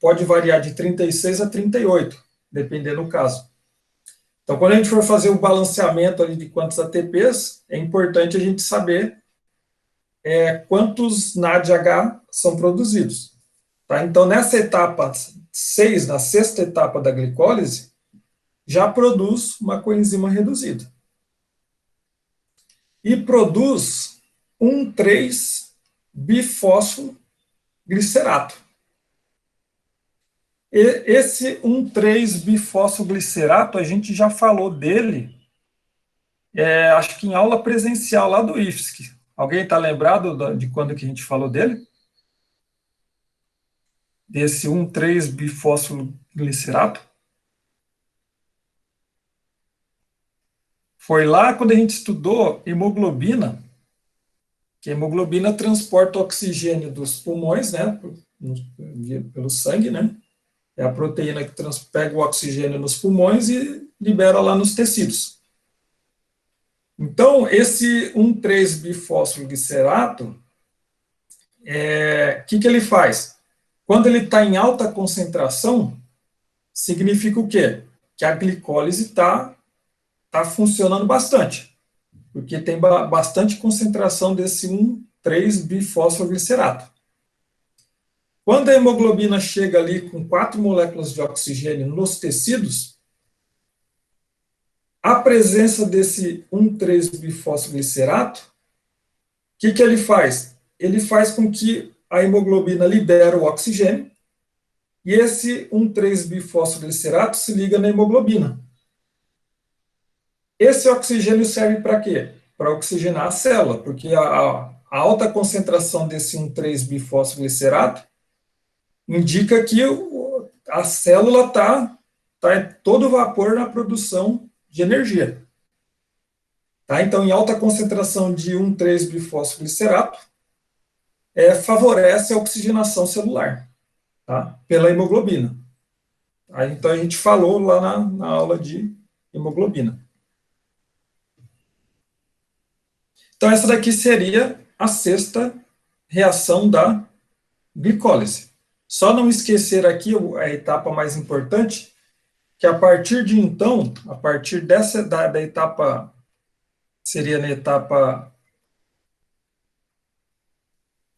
Speaker 1: pode variar de 36 a 38, dependendo do caso. Então, quando a gente for fazer o balanceamento ali de quantos ATPs, é importante a gente saber quantos NADH são produzidos. Tá? Então, nessa etapa 6, na sexta etapa da glicólise, já produz uma coenzima reduzida. E produz 1,3-bifosfoglicerato. Esse 1,3-bifosfoglicerato, a gente já falou dele, acho que em aula presencial lá do IFSC. Alguém está lembrado de quando que a gente falou dele? Desse 1,3-bifosfoglicerato? Foi lá quando a gente estudou hemoglobina, que a hemoglobina transporta oxigênio dos pulmões, né, pelo sangue, né? É a proteína que pega o oxigênio nos pulmões e libera lá nos tecidos. Então, esse 1,3-bifosfoglicerato, o que ele faz? Quando ele está em alta concentração, significa o quê? Que a glicólise está funcionando bastante, porque tem bastante concentração desse 1,3-bifosfoglicerato. Quando a hemoglobina chega ali com 4 moléculas de oxigênio nos tecidos, a presença desse 1,3-bifosfoglicerato, o que ele faz? Ele faz com que a hemoglobina libere o oxigênio, e esse 1,3-bifosfoglicerato se liga na hemoglobina. Esse oxigênio serve para quê? Para oxigenar a célula, porque a alta concentração desse 1,3-bifosfoglicerato indica que a célula está em todo vapor na produção de energia. Tá? Então, em alta concentração de 1,3-bifosfoglicerato, favorece a oxigenação celular, tá? Pela hemoglobina. Aí, então, a gente falou lá na aula de hemoglobina. Então, essa daqui seria a sexta reação da glicólise. Só não esquecer aqui a etapa mais importante, que a partir de então, a partir da etapa, seria na etapa,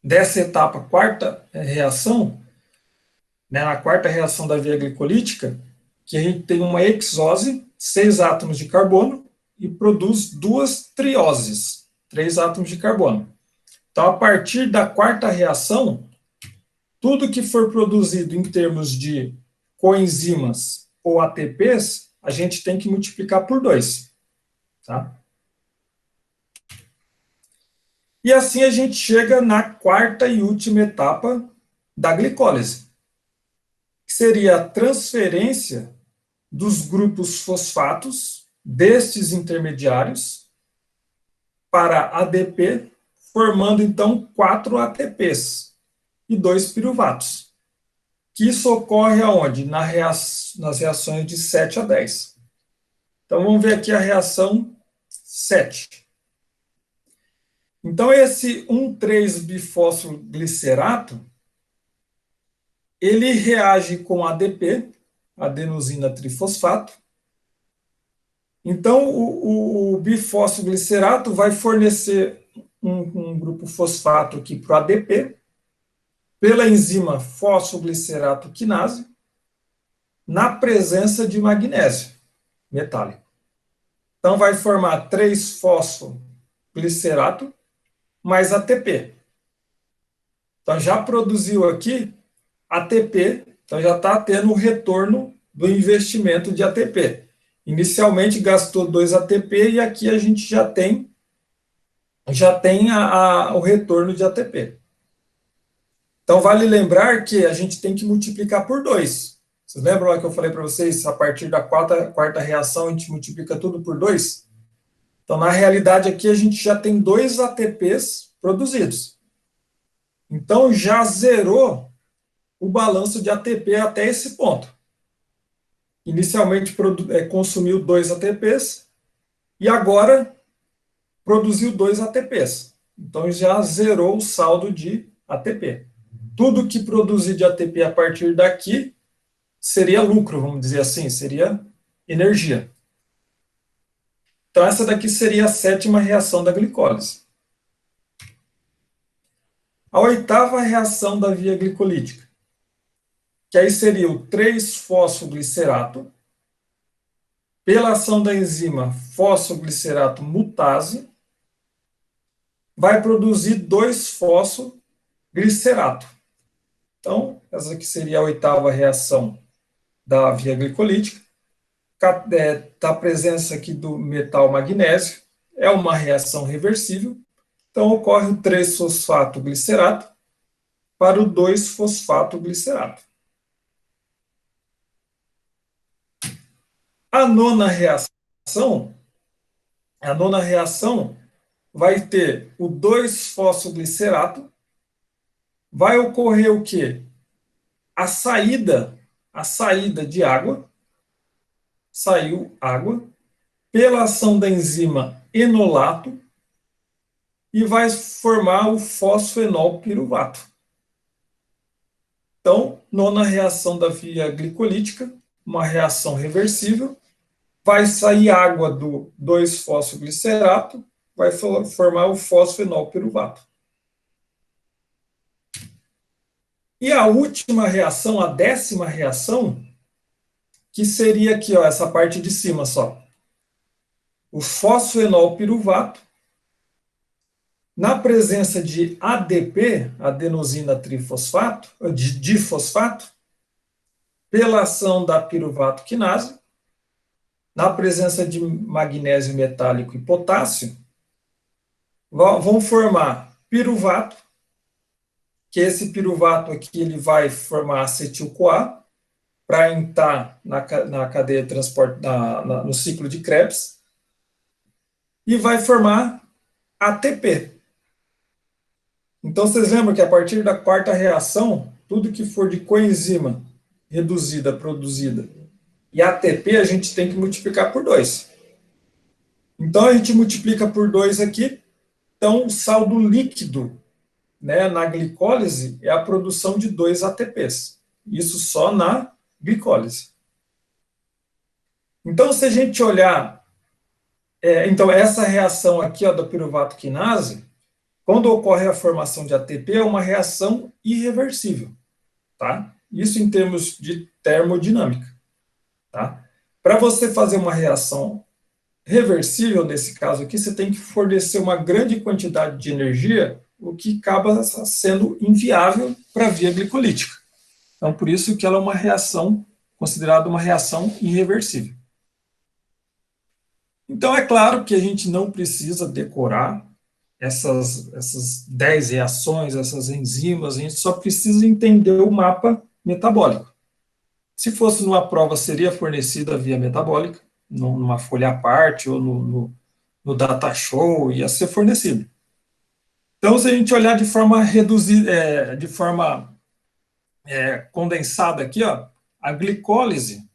Speaker 1: dessa etapa, quarta reação, né, na quarta reação da via glicolítica, que a gente tem uma hexose, 6 átomos de carbono, e produz 2 trioses, 3 átomos de carbono. Então, a partir da quarta reação, tudo que for produzido em termos de coenzimas ou ATPs, a gente tem que multiplicar por 2. Tá? E assim a gente chega na quarta e última etapa da glicólise, que seria a transferência dos grupos fosfatos destes intermediários para ADP, formando então 4 ATPs e 2 piruvatos. Que isso ocorre aonde? Nas reações de 7 a 10. Então, vamos ver aqui a reação 7. Então, esse 1,3-bifosfoglicerato, ele reage com ADP, adenosina trifosfato. Então, o bifosfoglicerato vai fornecer um grupo fosfato aqui para o ADP, pela enzima fosfoglicerato quinase, na presença de magnésio metálico. Então, vai formar 3-fosfoglicerato mais ATP. Então, já produziu aqui ATP, então já está tendo o retorno do investimento de ATP. Inicialmente gastou 2 ATP e aqui a gente já tem o retorno de ATP. Então, vale lembrar que a gente tem que multiplicar por 2. Vocês lembram lá que eu falei para vocês, a partir da quarta reação, a gente multiplica tudo por 2? Então, na realidade, aqui a gente já tem 2 ATPs produzidos. Então, já zerou o balanço de ATP até esse ponto. Inicialmente consumiu 2 ATPs e agora produziu 2 ATPs. Então, já zerou o saldo de ATP. Tudo que produzir de ATP a partir daqui seria lucro, vamos dizer assim, seria energia. Então, essa daqui seria a 7ª reação da glicólise. A 8ª reação da via glicolítica, que aí seria o 3-fosfoglicerato, pela ação da enzima fosfoglicerato mutase, vai produzir 2-fosfoglicerato. Então, essa aqui seria a 8ª reação da via glicolítica. A presença aqui do metal magnésio é uma reação reversível. Então, ocorre o 3-fosfato-glicerato para o 2-fosfato-glicerato. A nona reação vai ter o 2-fosfoglicerato. Vai ocorrer o quê? A saída de água. Saiu água pela ação da enzima enolato e vai formar o fosfenol piruvato. Então, nona reação da via glicolítica, uma reação reversível, vai sair água do 2-fosfoglicerato, vai formar o fosfenol piruvato. E a última reação, a 10ª reação, que seria aqui, ó, essa parte de cima só. O fosfenol piruvato, na presença de ADP, adenosina trifosfato, difosfato, pela ação da piruvato quinase, na presença de magnésio metálico e potássio, vão formar piruvato, que esse piruvato aqui ele vai formar acetil-CoA, para entrar na cadeia de transporte, no ciclo de Krebs, e vai formar ATP. Então, vocês lembram que a partir da 4ª reação, tudo que for de coenzima reduzida, produzida, e ATP, a gente tem que multiplicar por 2. Então, a gente multiplica por 2 aqui, então o saldo líquido, né, na glicólise é a produção de 2 ATPs. Isso só na glicólise. Então, se a gente olhar, então essa reação aqui, ó, da piruvato quinase, quando ocorre a formação de ATP, é uma reação irreversível, tá? Isso em termos de termodinâmica, tá? Para você fazer uma reação reversível, nesse caso aqui, você tem que fornecer uma grande quantidade de energia, o que acaba sendo inviável para a via glicolítica. Então, por isso que ela é uma reação, considerada uma reação irreversível. Então, é claro que a gente não precisa decorar essas 10 reações, essas enzimas, a gente só precisa entender o mapa metabólico. Se fosse numa prova, seria fornecida via metabólica, numa folha à parte ou no data show, ia ser fornecido. Então, se a gente olhar de forma reduzida, condensada aqui, ó, a glicólise,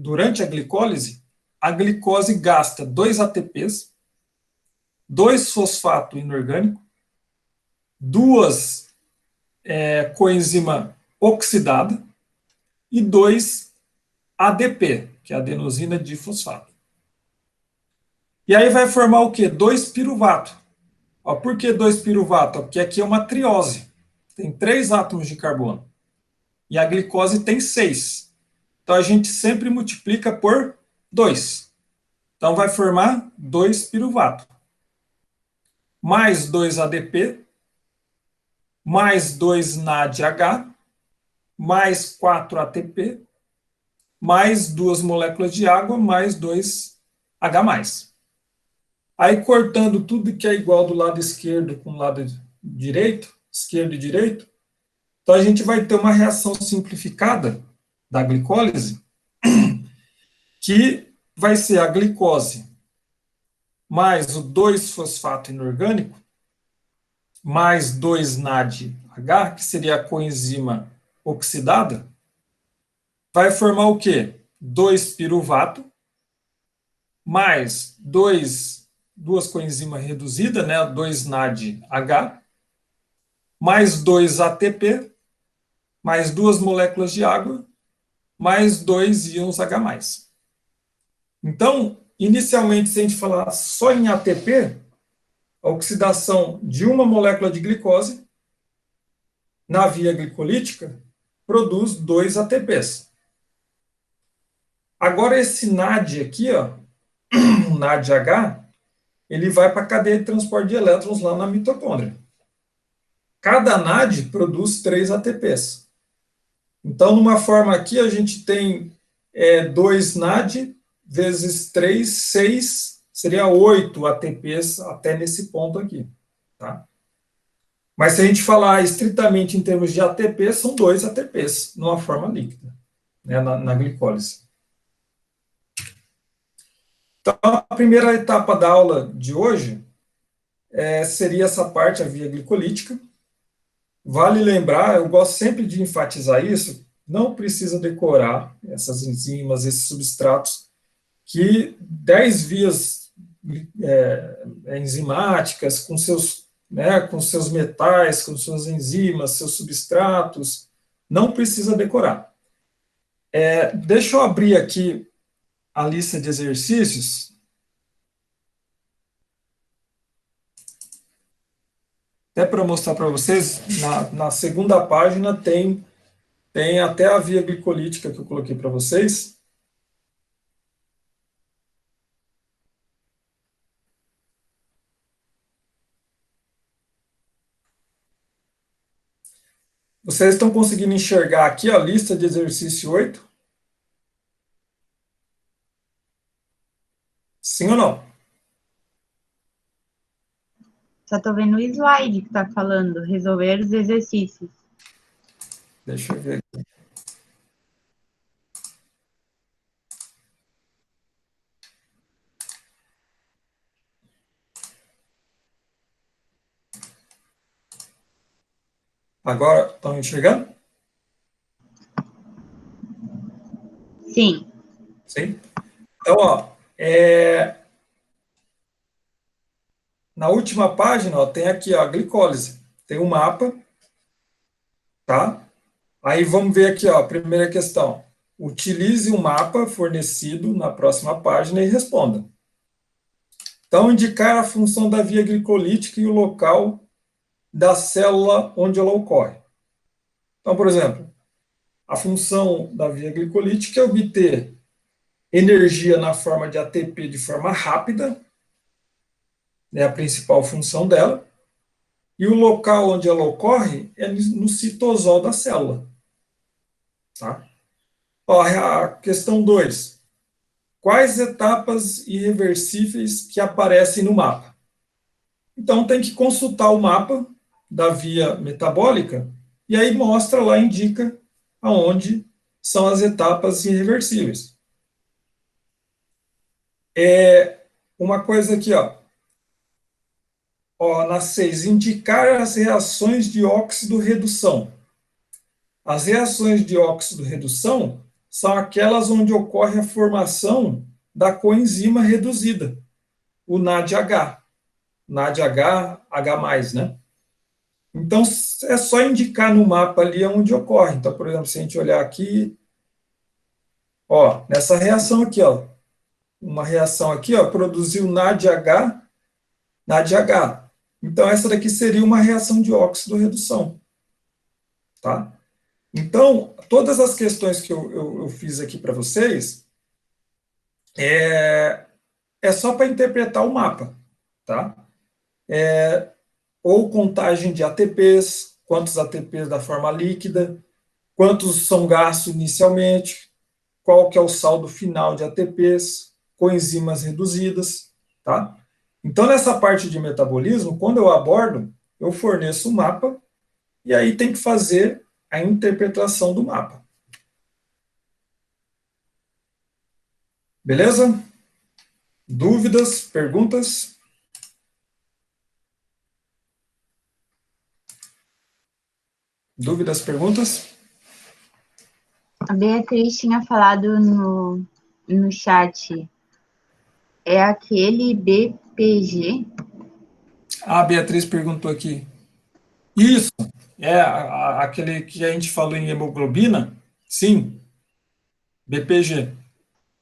Speaker 1: durante a glicose gasta 2 ATPs, 2 fosfato inorgânico, 2 coenzima oxidada e 2 ADP, que é adenosina difosfato. E aí vai formar o quê? 2 piruvato. Ó, por que 2 piruvato? Porque aqui é uma triose. Tem 3 átomos de carbono. E a glicose tem 6. Então a gente sempre multiplica por 2. Então vai formar 2 piruvato. Mais 2 ADP, mais 2 NADH, mais 4 ATP, mais 2 moléculas de água, mais 2 H+. Aí, cortando tudo que é igual do lado esquerdo com o lado direito, esquerdo e direito, então a gente vai ter uma reação simplificada da glicólise, que vai ser a glicose mais o 2-fosfato inorgânico, mais 2 NADH, que seria a coenzima oxidada, vai formar o quê? 2 piruvato, mais duas coenzimas reduzidas, né, 2 NADH, mais 2 ATP, mais 2 moléculas de água, mais 2 íons H+. Então, inicialmente, se a gente falar só em ATP, a oxidação de uma molécula de glicose na via glicolítica produz 2 ATPs. Agora, esse NAD aqui, ó, o NADH, ele vai para a cadeia de transporte de elétrons lá na mitocôndria. Cada NAD produz 3 ATPs. Então, numa forma aqui, a gente tem 2 NAD vezes 3, 6, seria 8 ATPs até nesse ponto aqui. Tá? Mas se a gente falar estritamente em termos de ATP, são 2 ATPs numa forma líquida, né, na glicólise. Então, a primeira etapa da aula de hoje seria essa parte, a via glicolítica. Vale lembrar, eu gosto sempre de enfatizar isso, não precisa decorar essas enzimas, esses substratos, que 10 vias enzimáticas com seus metais, com suas enzimas, seus substratos, não precisa decorar. Deixa eu abrir aqui a lista de exercícios. Até para mostrar para vocês, na segunda página tem até a via glicolítica que eu coloquei para vocês. Vocês estão conseguindo enxergar aqui a lista de exercício 8? Sim ou não?
Speaker 3: Só estou vendo o slide que está falando, resolver os exercícios.
Speaker 1: Deixa eu ver aqui. Agora, estão enxergando?
Speaker 3: Sim.
Speaker 1: Sim? Então, ó, na última página, ó, tem aqui ó, a glicólise. Tem um mapa, tá? Aí vamos ver aqui, ó, a primeira questão. Utilize um mapa fornecido na próxima página e responda. Então, indicar a função da via glicolítica e o local da célula onde ela ocorre. Então, por exemplo, a função da via glicolítica é obter energia na forma de ATP de forma rápida, é a principal função dela, e o local onde ela ocorre é no citosol da célula. Tá? Ó, a questão 2. Quais etapas irreversíveis que aparecem no mapa? Então, tem que consultar o mapa da via metabólica, e aí mostra lá, indica aonde são as etapas irreversíveis. Uma coisa aqui, na 6, indicar as reações de óxido-redução. As reações de óxido-redução são aquelas onde ocorre a formação da coenzima reduzida, o NADH. NADH, H+, né? Então, é só indicar no mapa ali onde ocorre. Então, por exemplo, se a gente olhar aqui, nessa reação aqui, uma reação aqui, produziu NADH. Então, essa daqui seria uma reação de óxido-redução. Tá? Então, todas as questões que eu fiz aqui para vocês, é só para interpretar o mapa. Tá? Ou contagem de ATPs, quantos ATPs da forma líquida, quantos são gastos inicialmente, qual que é o saldo final de ATPs, coenzimas reduzidas, tá? Então, nessa parte de metabolismo, quando eu abordo, eu forneço o mapa, e aí tem que fazer a interpretação do mapa. Beleza? Dúvidas, perguntas? Dúvidas, perguntas?
Speaker 3: A Beatriz tinha falado no chat, é aquele BPG?
Speaker 1: A Beatriz perguntou aqui. Isso, é aquele que a gente falou em hemoglobina? Sim, BPG.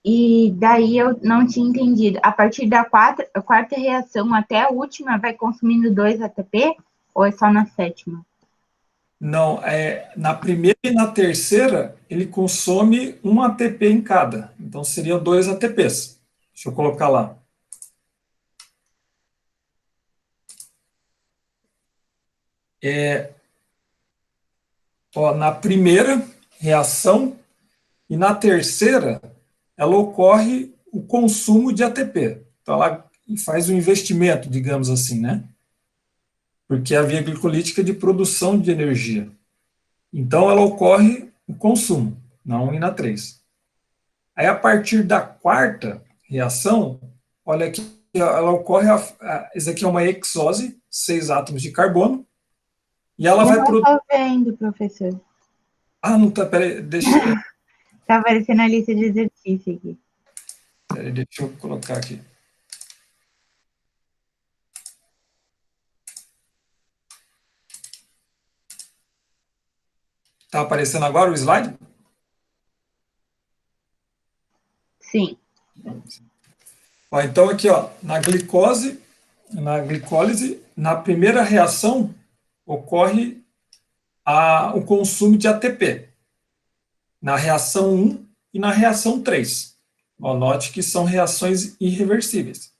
Speaker 3: E daí eu não tinha entendido. A partir da quarta reação até a última, vai consumindo 2 ATP? Ou é só na sétima?
Speaker 1: Não, na primeira e na terceira, ele consome um ATP em cada. Então, seriam 2 ATPs. Deixa eu colocar lá. Ó, na primeira reação e na terceira, ela ocorre o consumo de ATP. Então, ela faz um investimento, digamos assim, né? Porque a via glicolítica é de produção de energia. Então, ela ocorre o consumo, na 1 e na 3. Aí, a partir da quarta reação, olha aqui, ela ocorre, isso aqui é uma hexose, 6 átomos de carbono, e ela
Speaker 3: Eu
Speaker 1: vai
Speaker 3: não
Speaker 1: produzir...
Speaker 3: estou vendo, professor.
Speaker 1: Ah, não tá, peraí,
Speaker 3: Está aparecendo a lista de exercício aqui.
Speaker 1: deixa eu colocar aqui. Tá aparecendo agora o slide?
Speaker 3: Sim.
Speaker 1: Ó, então, aqui, ó, na glicólise, na primeira reação, ocorre o consumo de ATP. Na reação 1 e na reação 3. Ó, note que são reações irreversíveis.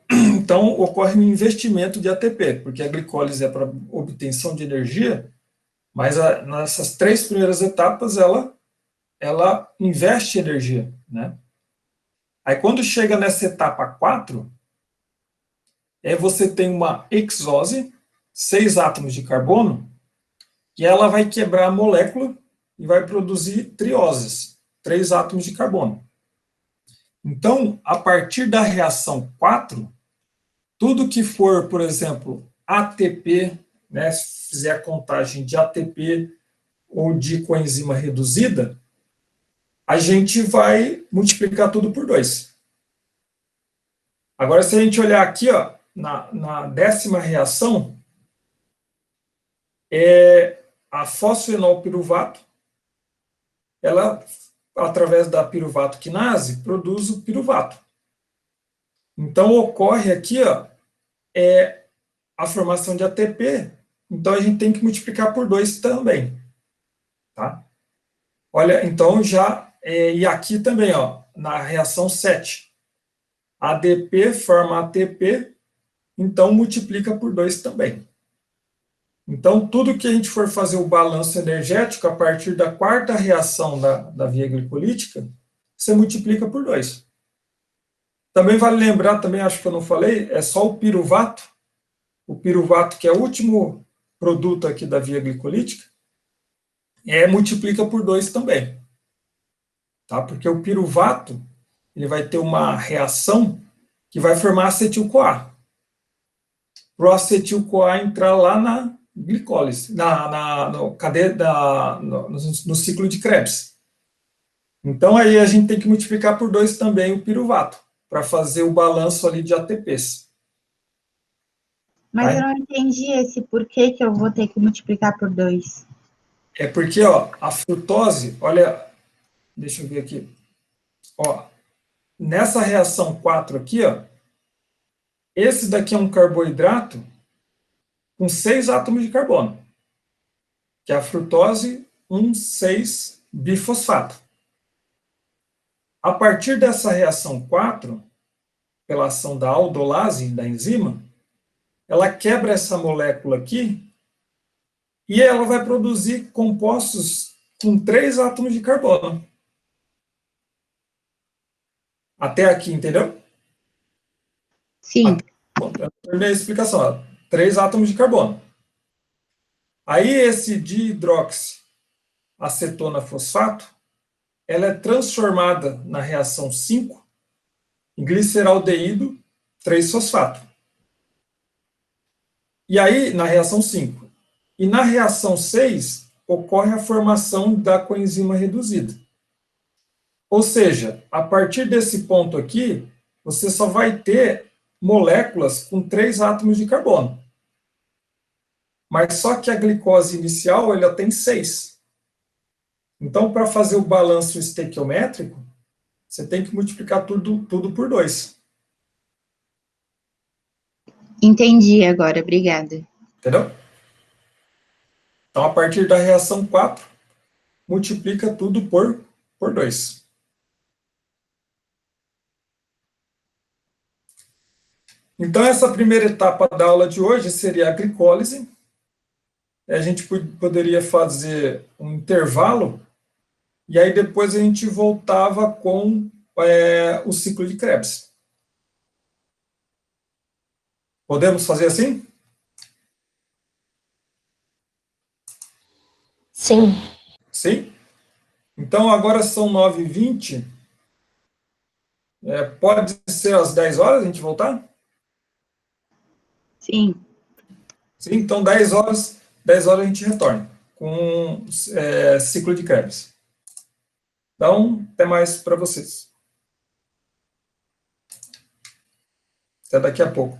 Speaker 1: Então, ocorre um investimento de ATP, porque a glicólise é para obtenção de energia, mas nessas 3 primeiras etapas, ela investe energia, né? Aí, quando chega nessa etapa 4, você tem uma hexose, 6 átomos de carbono, e ela vai quebrar a molécula e vai produzir trioses, 3 átomos de carbono. Então, a partir da reação 4, tudo que for, por exemplo, ATP, né, se fizer a contagem de ATP ou de coenzima reduzida, a gente vai multiplicar tudo por 2. Agora, se a gente olhar aqui, ó, na 10ª reação, a fosfenolpiruvato, ela, através da piruvato quinase, produz o piruvato. Então, ocorre aqui, ó, a formação de ATP, então a gente tem que multiplicar por 2 também. Tá? Olha, então e aqui também, ó, na reação 7, ADP forma ATP, então multiplica por 2 também. Então, tudo que a gente for fazer o balanço energético, a partir da 4ª reação da via glicolítica, você multiplica por 2. Também vale lembrar, também acho que eu não falei, é só o piruvato que é o último produto aqui da via glicolítica, multiplica por 2 também. Tá? Porque o piruvato, ele vai ter uma reação que vai formar acetil-CoA. Para o acetil-CoA entrar lá na glicólise, no ciclo de Krebs. Então, aí a gente tem que multiplicar por 2 também o piruvato, para fazer o balanço ali de ATPs.
Speaker 3: Mas eu não entendi esse porquê que eu vou ter que multiplicar por 2.
Speaker 1: É porque, ó, a frutose, olha, deixa eu ver aqui, ó, nessa reação 4 aqui, ó, esse daqui é um carboidrato com 6 átomos de carbono, que é a frutose 1,6-bifosfato. A partir dessa reação 4, pela ação da aldolase, da enzima, ela quebra essa molécula aqui e ela vai produzir compostos com 3 átomos de carbono. Até aqui, entendeu?
Speaker 3: Sim.
Speaker 1: Eu terminei a explicação. Ó. 3 átomos de carbono. Aí esse dihidroxiacetona fosfato, ela é transformada na reação 5 em gliceraldeído 3-fosfato. E aí, na reação 5. E na reação 6, ocorre a formação da coenzima reduzida. Ou seja, a partir desse ponto aqui, você só vai ter moléculas com 3 átomos de carbono. Mas só que a glicose inicial, ela tem 6. Então, para fazer o balanço estequiométrico, você tem que multiplicar tudo por 2.
Speaker 3: Entendi agora, obrigada.
Speaker 1: Entendeu? Então, a partir da reação 4, multiplica tudo por 2. Então, essa primeira etapa da aula de hoje seria a glicólise. A gente poderia fazer um intervalo, e aí depois a gente voltava com o ciclo de Krebs. Podemos fazer assim?
Speaker 4: Sim.
Speaker 1: Sim? Então, agora são 9h20. Pode ser às 10 horas a gente voltar?
Speaker 3: Sim.
Speaker 1: Sim, então 10 horas a gente retorna com ciclo de Krebs. Então, até mais para vocês. Até daqui a pouco.